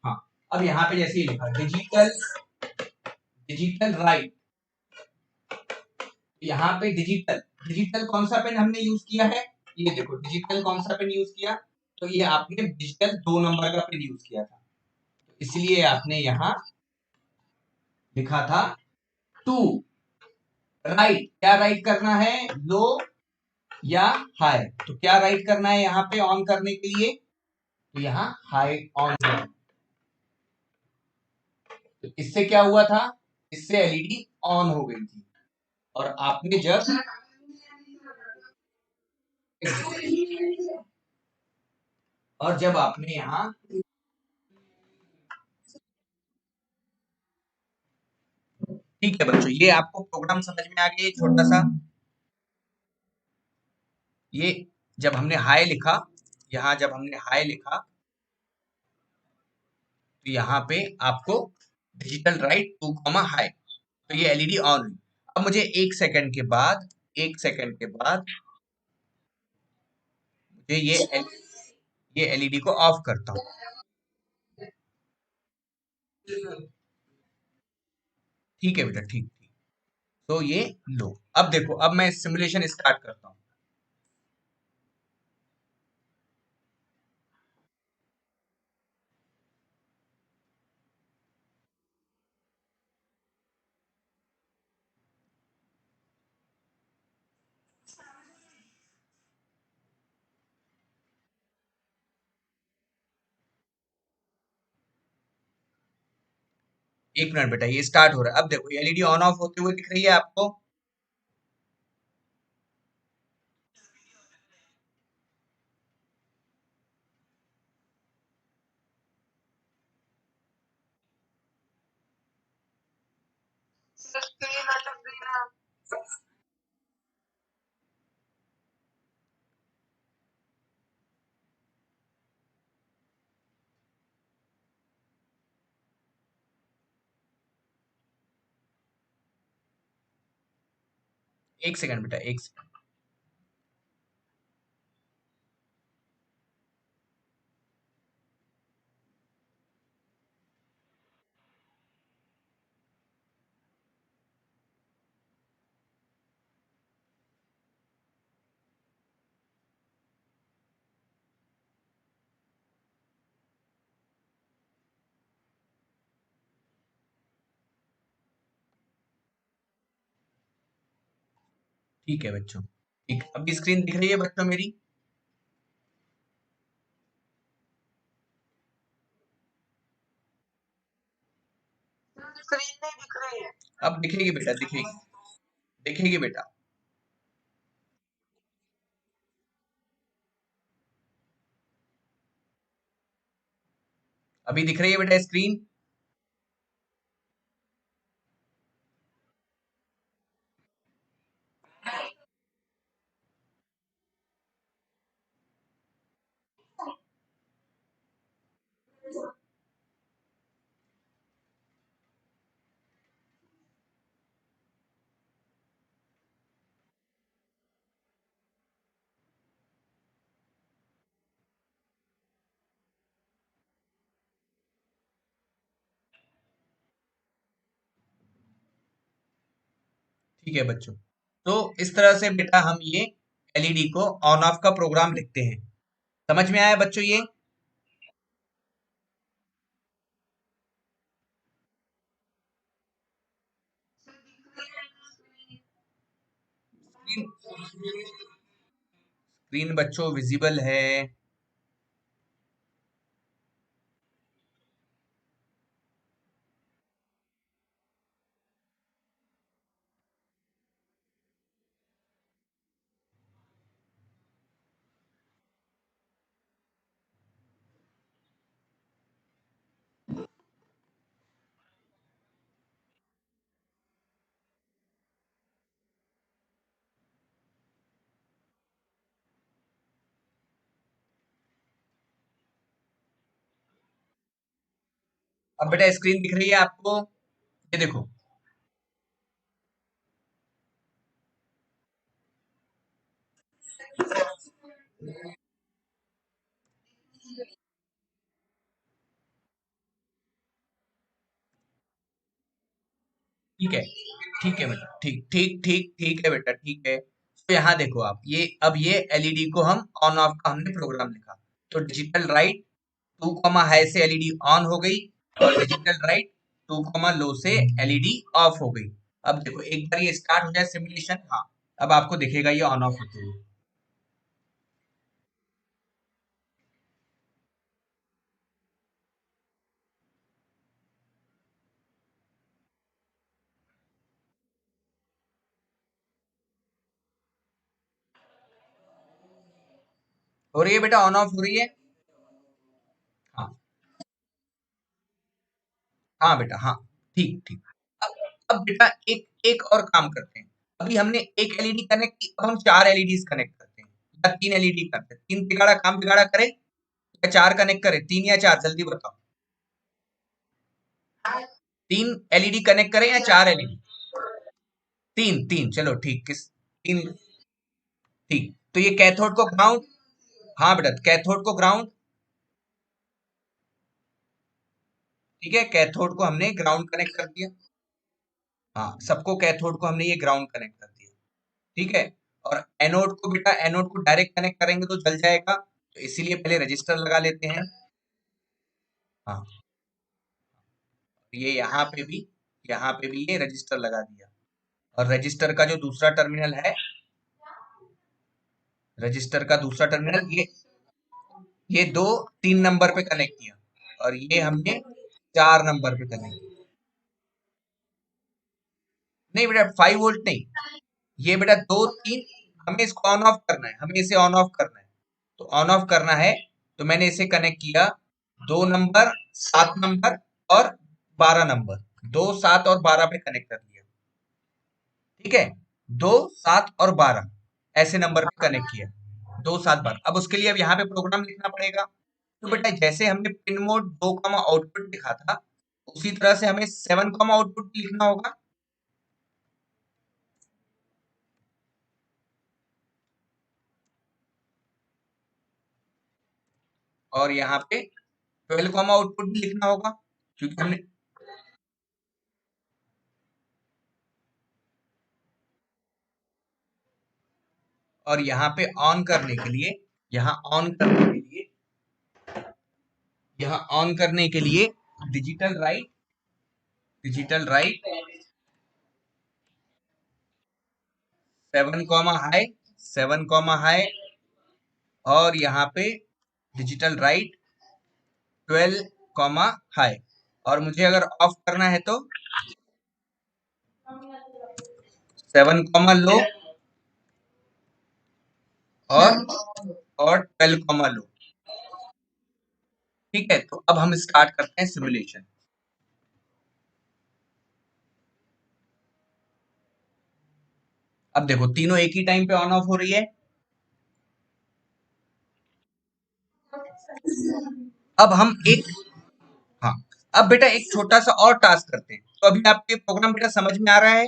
हाँ, अब यहाँ पे जैसे ही लिखा डिजिटल, डिजिटल राइट, यहाँ पे डिजिटल, डिजिटल कौन सा पेन हमने यूज किया है, ये देखो डिजिटल कौन सा पेन यूज किया, तो ये आपने डिजिटल 2 नंबर का पेन यूज किया था, इसलिए आपने यहाँ लिखा था 2। राइट, क्या राइट करना है, लो या हाई, तो क्या राइट करना है यहाँ पे ऑन करने के लिए, तो यहाँ हाई ऑन है। तो इससे क्या हुआ था, इससे एलईडी ऑन हो गई थी, और आपने जब, और जब आपने यहाँ ठीक है बच्चों, ये आपको प्रोग्राम समझ में आ गया, ये छोटा सा। ये जब हमने हाय लिखा, यहाँ जब हमने हाय लिखा, तो यहाँ पे आपको डिजिटल राइट 2 हाई, तो ये एलईडी ऑन हुई। अब मुझे 1 सेकंड के बाद, 1 सेकंड के बाद मुझे ये एलईडी को ऑफ करता हूँ। ठीक है बेटा, ठीक ठीक। तो ये लो, अब देखो, अब मैं सिमुलेशन स्टार्ट करता हूँ। एक मिनट बेटा, ये स्टार्ट हो रहा है। अब देखो एलईडी ऑन ऑफ होते हुए दिख रही है आपको। एक सेकंड बेटा, एक सेकंड। ठीक है बच्चों, ठीक, अभी स्क्रीन दिख रही है बच्चों मेरी? अब दिखेगी बेटा, दिखेगी, दिखेगी बेटा। अभी दिख रही है बेटा स्क्रीन? ठीक है बच्चों, तो इस तरह से बेटा हम ये एलईडी को ऑन ऑफ का प्रोग्राम लिखते हैं। समझ में आया बच्चों ये? स्क्रीन बच्चों विजिबल है? अब बेटा स्क्रीन दिख रही है आपको? ये देखो। ठीक है, ठीक है बेटा, ठीक ठीक ठीक ठीक है बेटा, ठीक है। तो यहाँ देखो आप, ये अब ये एलईडी को हम ऑन ऑफ का हमने प्रोग्राम लिखा। तो डिजिटल राइट 2 हाई से एलईडी ऑन हो गई, और डिजिटल राइट 2 लो से एलईडी ऑफ हो गई। अब देखो एक बार ये स्टार्ट हो जाए सिमुलेशन, हाँ, अब आपको दिखेगा ये ऑन ऑफ होते हुए। हो रही है बेटा, ऑन ऑफ हो रही है। हाँ, हाँ बेटा, हाँ, ठीक ठीक। अब बेटा एक एक और काम करते हैं। अभी हमने एक एलईडी कनेक्ट की, अब हम 4 एलईडीज कनेक्ट करते हैं या 3 एलईडी करते हैं। 3 बिगाड़ा काम बिगाड़ा करे या 4 कनेक्ट करे, 3 या 4 जल्दी बताओ। 3 एलईडी कनेक्ट करें या 4 एलईडी? 3 3 चलो ठीक, किस 3 ठीक। तो ये कैथोड को ग्राउंड, हाँ बेटा कैथोड को ग्राउंड, ठीक है, कैथोड को हमने ग्राउंड कनेक्ट कर दिया। हाँ सबको कैथोड को हमने ये ग्राउंड कनेक्ट कर दिया, ठीक है। और एनोड को बेटा, एनोड को डायरेक्ट कनेक्ट करेंगे तो जल जाएगा, तो इसीलिए पहले रजिस्टर लगा लेते हैं। हाँ ये यहाँ पे भी ये रजिस्टर लगा दिया। और रजिस्टर का जो दूसरा टर्मिनल है, रजिस्टर का दूसरा टर्मिनल ये 2 3 नंबर पे कनेक्ट किया और ये हमने 4 नंबर पे कनेक्ट किया। नहीं बेटा 5 वोल्ट नहीं, ये बेटा 2 3, हमें इसको ऑन ऑफ करना है, हमें इसे ऑन ऑफ करना है। तो ऑन ऑफ करना है तो मैंने इसे कनेक्ट किया 2 नंबर, 7 नंबर और 12 नंबर, 2 7 और 12 पे कनेक्ट कर दिया, ठीक है। 2 7 और 12 ऐसे नंबर पे कनेक्ट किया, 2 7 12। अब उसके लिए अब यहाँ पे प्रोग्राम लिखना पड़ेगा। तो बेटा जैसे हमने पिन मोड 2 आउटपुट लिखा था, उसी तरह से हमें 7 आउटपुट लिखना होगा। और यहाँ पे 12 आउटपुट भी लिखना होगा, क्योंकि हमने और यहाँ पे ऑन करने के लिए, यहाँ ऑन करने के लिए, यहाँ ऑन करने के लिए digital right, digital right 7 high, 7 high, और यहाँ पे डिजिटल राइट 12 हाई। और मुझे अगर ऑफ करना है तो 7 लो और 12 लो, ठीक है। तो अब हम स्टार्ट करते हैं सिमुलेशन। अब देखो तीनों एक ही टाइम पे ऑन ऑफ हो रही है। अब हम एक, हाँ अब बेटा एक छोटा सा और टास्क करते हैं। तो अभी आपके प्रोग्राम बेटा समझ में आ रहा है?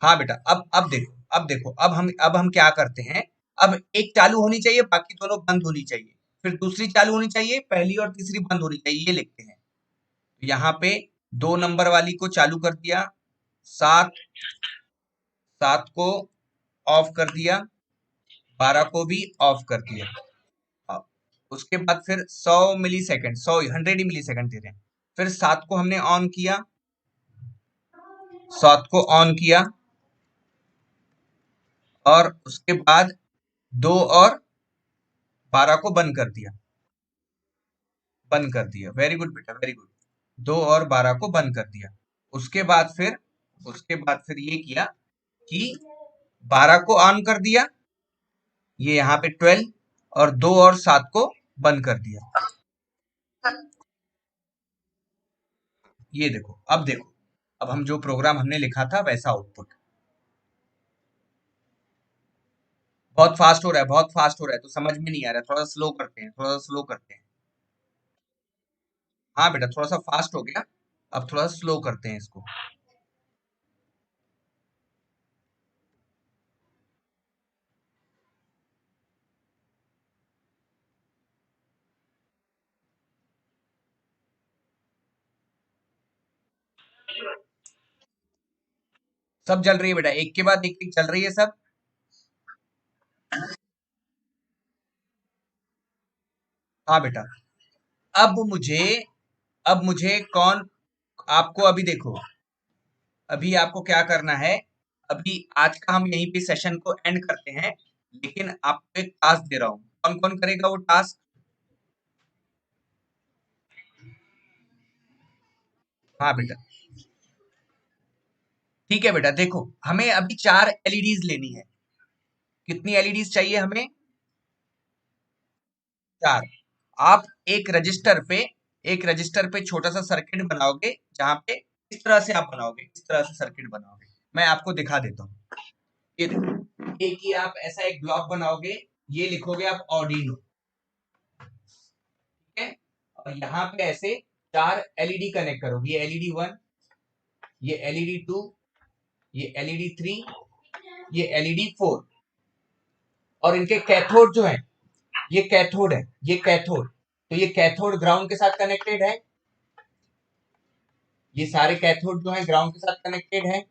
हाँ बेटा अब देखो, अब हम क्या करते हैं। अब एक चालू होनी चाहिए, बाकी दोनों बंद होनी चाहिए, फिर दूसरी चालू होनी चाहिए, पहली और तीसरी बंद होनी चाहिए, ये लिखते हैं। तो यहाँ पे 2 नंबर वाली को चालू कर दिया, 7 7 को ऑफ कर दिया, 12 को भी ऑफ कर दिया। अब उसके बाद फिर 100 मिली सेकेंड, 100 मिली सेकेंड दे रहे हैं। फिर 7 को हमने ऑन किया, 7 को ऑन किया, और उसके बाद 2 और 12 को बंद कर दिया, बंद कर दिया। वेरी गुड बेटा, वेरी गुड। 2 और 12 को बंद कर दिया। उसके बाद फिर ये किया कि 12 को ऑन कर दिया, ये यहाँ पे 12, और 2 और 7 को बंद कर दिया। ये देखो, अब देखो, अब हम जो प्रोग्राम हमने लिखा था वैसा आउटपुट। बहुत फास्ट हो रहा है, बहुत फास्ट हो रहा है, तो समझ में नहीं आ रहा है, थोड़ा सा स्लो करते हैं, थोड़ा सा स्लो करते हैं। हाँ बेटा थोड़ा सा फास्ट हो गया, अब थोड़ा सा स्लो करते हैं इसको। सब जल रही है बेटा, एक के बाद एक चल रही है सब। हाँ बेटा। अब मुझे अब मुझे कौन, आपको अभी देखो, अभी आपको क्या करना है। अभी आज का हम यहीं पे सेशन को एंड करते हैं, लेकिन आपको एक टास्क दे रहा हूँ। कौन कौन करेगा वो टास्क? हाँ बेटा, ठीक है बेटा। देखो हमें अभी 4 एलईडीज लेनी है। कितनी एलईडीज चाहिए हमें? 4। आप एक रजिस्टर पे एक रजिस्टर पे छोटा सा सर्किट बनाओगे, जहां पे इस तरह से आप बनाओगे, इस तरह से सर्किट बनाओगे। मैं आपको दिखा देता हूँ। ये देखो, एक ही आप ऐसा एक ब्लॉक बनाओगे, ये लिखोगे आप ऑर्डिनो, ठीक है, और यहाँ पे ऐसे 4 एलईडी कनेक्ट करोगे, ये एलईडी 1, ये एलईडी 2, ये एलईडी 3, ये एलईडी 4, और इनके कैथोड जो है, ये कैथोड है, ये कैथोड, तो ये कैथोड ग्राउंड के साथ कनेक्टेड है, ये सारे कैथोड जो है ग्राउंड के साथ कनेक्टेड है,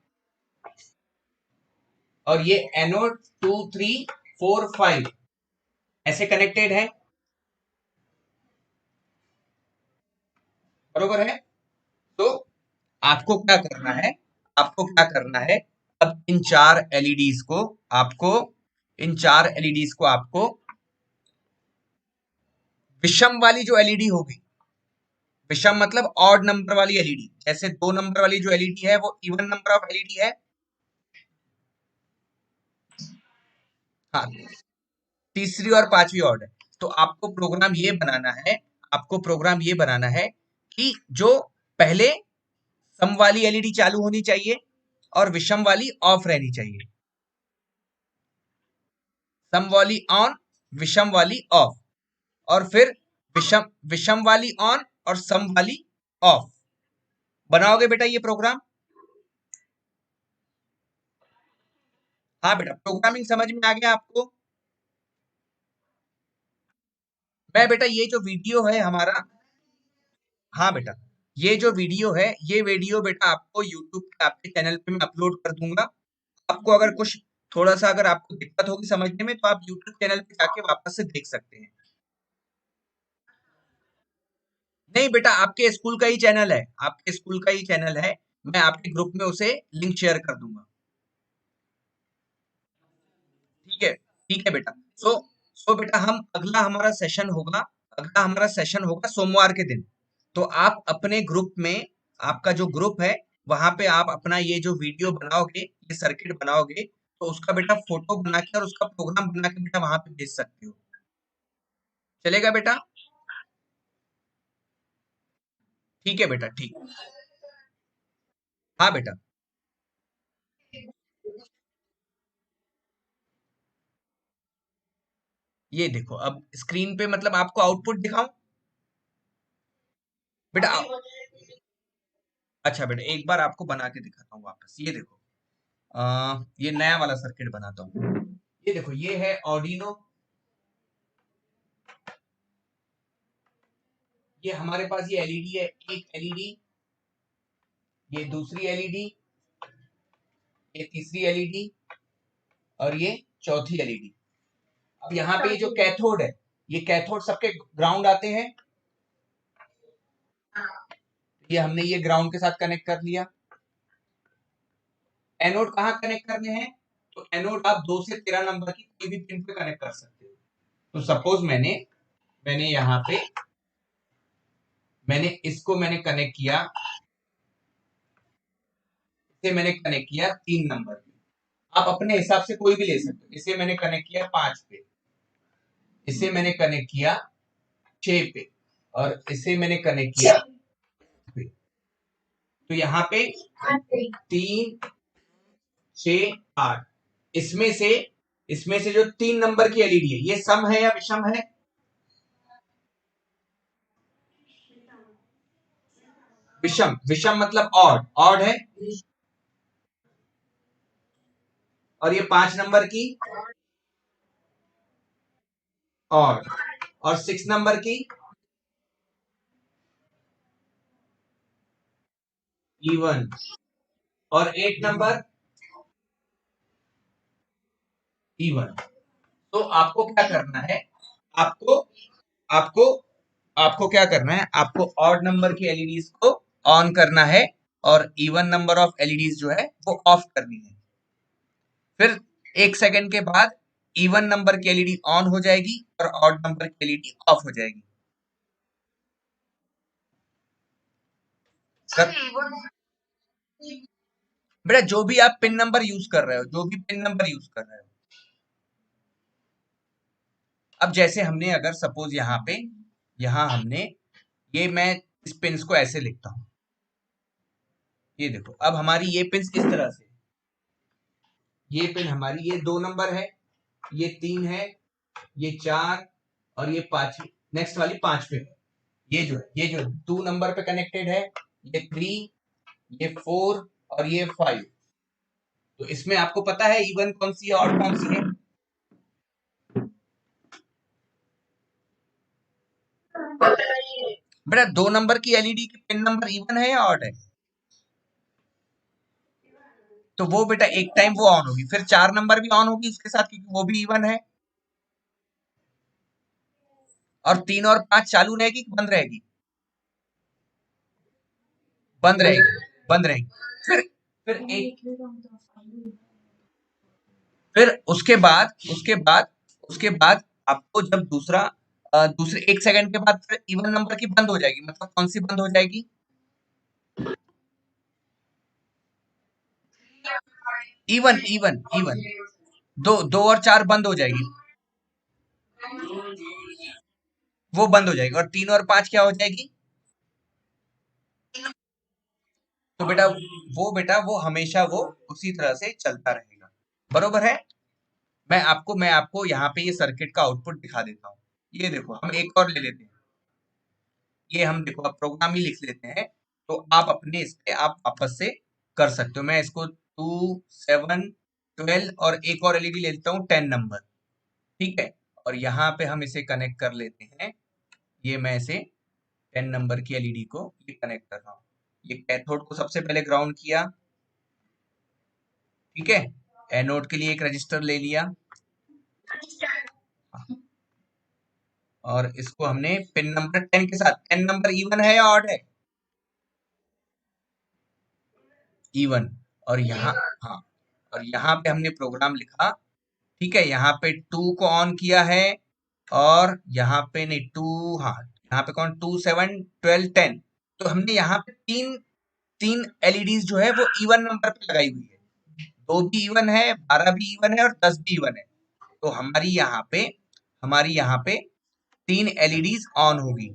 और ये एनोड 2 3 4 5 ऐसे कनेक्टेड है, बरोबर है। तो आपको क्या करना है, आपको क्या करना है, अब इन 4 एलईडीज को आपको, इन 4 एलईडीज को आपको विषम वाली जो एलईडी होगी, विषम मतलब ऑड नंबर वाली एलईडी, जैसे 2 नंबर वाली जो एलईडी है वो इवन नंबर ऑफ एलईडी है, हाँ, तीसरी और पांचवी ऑर्डर, तो आपको प्रोग्राम ये बनाना है, आपको प्रोग्राम ये बनाना है कि जो पहले सम वाली एलईडी चालू होनी चाहिए और विषम वाली ऑफ रहनी चाहिए, सम वाली ऑन, विषम वाली ऑफ, और फिर विषम विषम वाली ऑन और सम वाली ऑफ। बनाओगे बेटा ये प्रोग्राम? हाँ बेटा, प्रोग्रामिंग समझ में आ गया आपको? मैं बेटा ये जो वीडियो है हमारा, हाँ बेटा, ये जो वीडियो है, ये वीडियो बेटा आपको यूट्यूब पे आपके चैनल पे मैं अपलोड कर दूंगा। आपको अगर कुछ थोड़ा सा अगर आपको दिक्कत होगी समझने में, तो आप यूट्यूब चैनल पे जाके वापस से देख सकते हैं। नहीं बेटा, आपके स्कूल का ही चैनल है, आपके स्कूल का ही चैनल है, मैं आपके ग्रुप में उसे लिंक शेयर कर दूंगा। ठीक है, ठीक है बेटा। सो बेटा, हम अगला हमारा सेशन होगा, अगला हमारा सेशन होगा सोमवार के दिन। तो आप अपने ग्रुप में, आपका जो ग्रुप है वहां पे आप अपना ये जो वीडियो बनाओगे, ये सर्किट बनाओगे, तो उसका बेटा फोटो बना के और उसका प्रोग्राम बना के बेटा वहां पे भेज सकते हो। चलेगा बेटा? ठीक है बेटा, ठीक। हाँ बेटा, ये देखो, अब स्क्रीन पे मतलब आपको आउटपुट दिखाऊं बेटा? अच्छा बेटा, एक बार आपको बना के दिखाता हूँ वापस, ये देखो, ये नया वाला सर्किट बनाता हूँ। ये देखो, ये है ऑर्डिनो, ये हमारे पास ये एलईडी है, एक एलईडी, ये दूसरी एलईडी, ये तीसरी एलईडी, और ये चौथी एलईडी। अब यहाँ पे ये जो कैथोड है, ये कैथोड सबके ग्राउंड आते हैं, ये हमने ये ग्राउंड के साथ कनेक्ट कर लिया। एनोड कहाँ कनेक्ट करने हैं? तो एनोड आप 2 से 13 नंबर की कोई भी पिन पे कनेक्ट कर सकते हो। तो सपोज मैंने मैंने यहाँ पे मैंने इसको मैंने कनेक्ट किया, इसे मैंने कनेक्ट किया 3 नंबर पे, आप अपने हिसाब से कोई भी ले सकते हो। इसे मैंने कनेक्ट किया 5 पे, इसे मैंने कनेक्ट किया 6 पे, और इसे मैंने कनेक्ट किया पे। तो यहाँ पे 3 6 8, इसमें से जो 3 नंबर की एलईडी है, ये सम है या विषम है? विषम, विषम मतलब ऑड, ऑड है। और ये 5 नंबर की ऑड, और 6 नंबर की इवन, और 8 नंबर इवन। तो आपको क्या करना है, आपको आपको आपको क्या करना है, आपको ऑड नंबर की एलईडीज को ऑन करना है, और इवन नंबर ऑफ एलईडीज जो है वो ऑफ करनी है। फिर 1 सेकंड के बाद इवन नंबर की एलईडी ऑन हो जाएगी और ऑड नंबर की एलईडी ऑफ हो जाएगी। सर बेटा, जो भी आप पिन नंबर यूज कर रहे हो, जो भी पिन नंबर यूज कर रहे हो, अब जैसे हमने अगर सपोज यहाँ पे, यहाँ हमने ये मैं इस पिंस को ऐसे लिखता हूं, ये देखो अब हमारी ये पिंस इस तरह से, ये पिन हमारी ये 2 नंबर है, ये 3 है, ये 4 और ये 5, नेक्स्ट वाली 5 पे है। ये जो 2 नंबर पे कनेक्टेड है, ये 3, ये 4 और ये 5। तो इसमें आपको पता है इवन कौन सी है और कौन सी है? बेटा 2 नंबर की एलईडी की पिन नंबर इवन है या ऑड है? तो वो बेटा एक टाइम वो ऑन होगी, फिर 4 नंबर भी ऑन होगी इसके साथ क्योंकि वो भी इवन है, और 3 और 5 चालू रहेगी कि बंद रहेगी? बंद रहेगी, बंद रहेगी। फिर एक, फिर उसके बाद आपको जब दूसरे 1 सेकंड के बाद फिर इवन नंबर की बंद हो जाएगी, मतलब कौन सी बंद हो जाएगी? इवन इवन इवन, दो और 4 बंद हो जाएगी, वो बंद हो जाएगी, और 3 और 5 क्या हो जाएगी? तो बेटा वो हमेशा वो उसी तरह से चलता रहेगा, बरोबर है? मैं आपको यहाँ पे ये सर्किट का आउटपुट दिखा देता हूँ। ये देखो हम एक और ले लेते हैं, ये हम देखो अब प्रोग्राम ही लिख लेते हैं, तो आप अपने इस पे आप वापस से कर सकते हो। मैं इसको 2, 7, 12 और एक और एलईडी ले लेता हूँ 10 नंबर, ठीक है? और यहाँ पे हम इसे कनेक्ट कर लेते हैं, ये मैं इसे 10 नंबर की एलईडी को ये कनेक्ट कर रहा हूँ। ये कैथोड को सबसे पहले ग्राउंड किया, ठीक है? एनोड के लिए एक रजिस्टर ले लिया, और इसको हमने पिन नंबर 10 के साथ, 10 नंबर इवन है या ऑड है? इवन। और यहाँ, हाँ, और यहाँ पे हमने प्रोग्राम लिखा, ठीक है? यहाँ पे 2 को ऑन किया है, और यहाँ पे नहीं 2, हाँ, यहाँ पे कौन 2, 7, 12, 10। तो हमने यहाँ पे तीन तीन एलईडीज जो है वो इवन नंबर पे लगाई हुई है, 2 भी इवन है, 12 भी इवन है और 10 भी इवन है। तो हमारी यहाँ पे 3 एलईडीज ऑन होगी।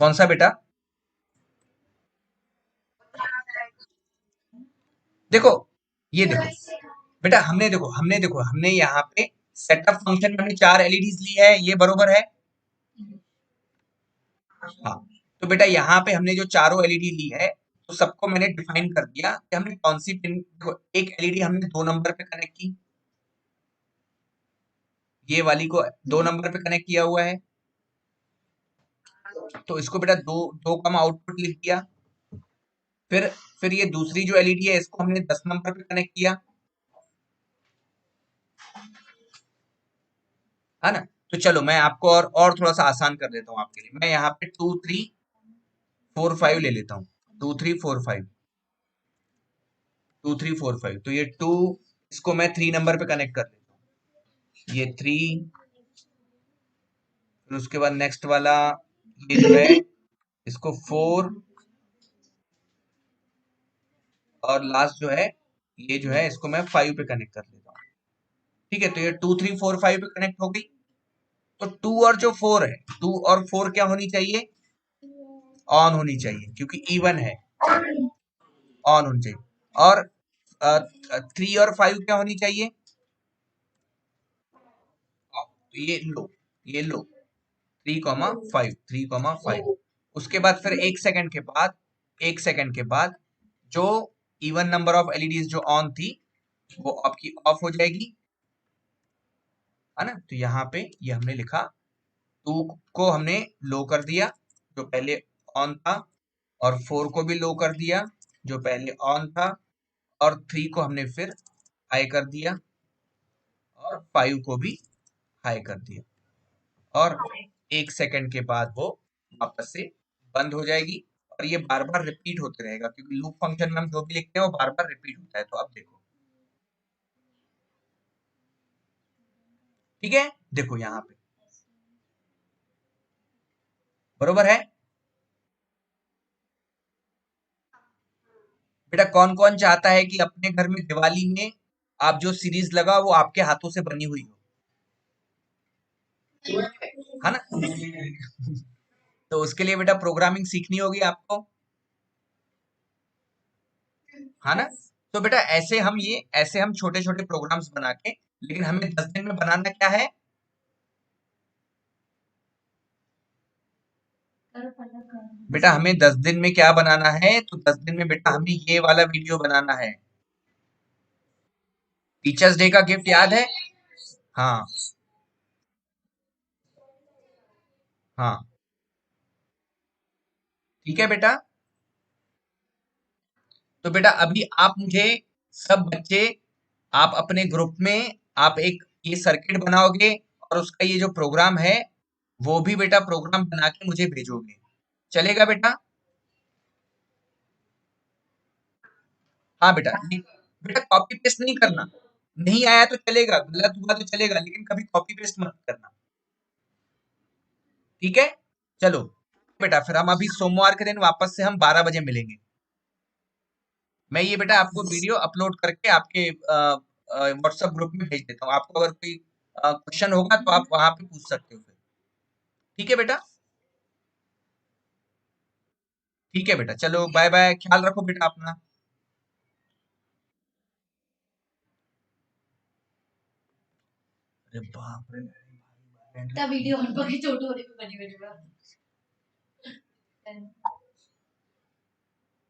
कौन सा बेटा? देखो, ये देखो बेटा, हमने यहाँ पे सेटअप फंक्शन में हमने 4 एलईडीज ली है, ये बरोबर है? हाँ। तो बेटा यहाँ पे हमने जो चारों एलईडी ली है, तो सबको मैंने डिफाइन कर दिया कि हमने कौन सी पिन, देखो एक एलईडी हमने 2 नंबर पे कनेक्ट की, ये वाली को 2 नंबर पे कनेक्ट किया हुआ है, तो इसको बेटा 2 का आउटपुट लिख दिया। फिर फिर ये दूसरी जो एलईडी है इसको हमने 10 नंबर पे कनेक्ट किया, है ना? तो चलो मैं आपको और थोड़ा सा आसान कर देता हूँ आपके लिए, मैं यहाँ पे 2, 3, 4, 5 ले लेता हूँ, 2, 3, 4, 5, 2, 3, 4, 5। तो ये 2, इसको मैं 3 नंबर पे कनेक्ट कर लेता हूँ, ये 3, फिर उसके बाद नेक्स्ट वाला ये जो है इसको 4, और लास्ट जो है ये जो है इसको मैं 5 पे कनेक्ट कर लेता हूँ, ठीक है? तो ये 2, 3, 4, 5 पे कनेक्ट हो गई। तो 2 और जो 4 है, 2 और 4 क्या होनी चाहिए? ऑन होनी चाहिए, क्योंकि इवन है, ऑन होनी चाहिए। और 3 और 5 क्या होनी चाहिए? तो ये लो 3, 5, उसके बाद फिर एक सेकंड के बाद जो इवन नंबर ऑफ एलईडीज जो ऑन थी वो आपकी ऑफ हो जाएगी, है ना? तो यहाँ पे ये हमने लिखा, 2 को हमने लो कर दिया जो पहले ऑन था, और 4 को भी लो कर दिया जो पहले ऑन था, और 3 को हमने फिर हाई कर दिया, और 5 को भी हाई कर दिया, और एक सेकंड के बाद वो वापस से बंद हो जाएगी। और ये बार बार रिपीट होते रहेगा, क्योंकि लूप फंक्शन में हम जो भी लिखते हैं वो बार बार रिपीट होता है। तो अब देखो, ठीक है? देखो यहाँ पे बरोबर है? बेटा कौन कौन चाहता है कि अपने घर में दिवाली में आप जो सीरीज लगा वो आपके हाथों से बनी हुई हो, है ना। तो उसके लिए बेटा प्रोग्रामिंग सीखनी होगी आपको, है ना। तो बेटा ऐसे हम छोटे छोटे प्रोग्राम्स बना के, लेकिन हमें 10 दिन में बनाना क्या है? बेटा हमें 10 दिन में क्या बनाना है? तो 10 दिन में बेटा हमें ये वाला वीडियो बनाना है। टीचर्स डे का गिफ्ट याद है? हाँ हाँ, ठीक है बेटा। तो बेटा अभी आप मुझे, सब बच्चे, आप अपने ग्रुप में आप एक ये सर्किट बनाओगे, और उसका ये जो प्रोग्राम है वो भी बेटा प्रोग्राम बना के मुझे भेजोगे, चलेगा बेटा? हाँ बेटा, बेटा कॉपी पेस्ट नहीं करना, नहीं आया तो चलेगा, गलत हुआ तो चलेगा, लेकिन कभी कॉपी पेस्ट मत करना, ठीक है? चलो बेटा, फिर हम अभी सोमवार के दिन वापस से हम 12 बजे मिलेंगे। मैं ये बेटा आपको वीडियो अपलोड करके आपके व्हाट्सएप ग्रुप में भेज देता हूँ। आपको अगर कोई क्वेश्चन होगा तो आप वहां पे पूछ सकते हो फिर, ठीक है बेटा? ठीक है बेटा, चलो बाय बाय, ख्याल रखो बेटा अपना। अरे बाप रे, वीडियो छोटू होने पे बनी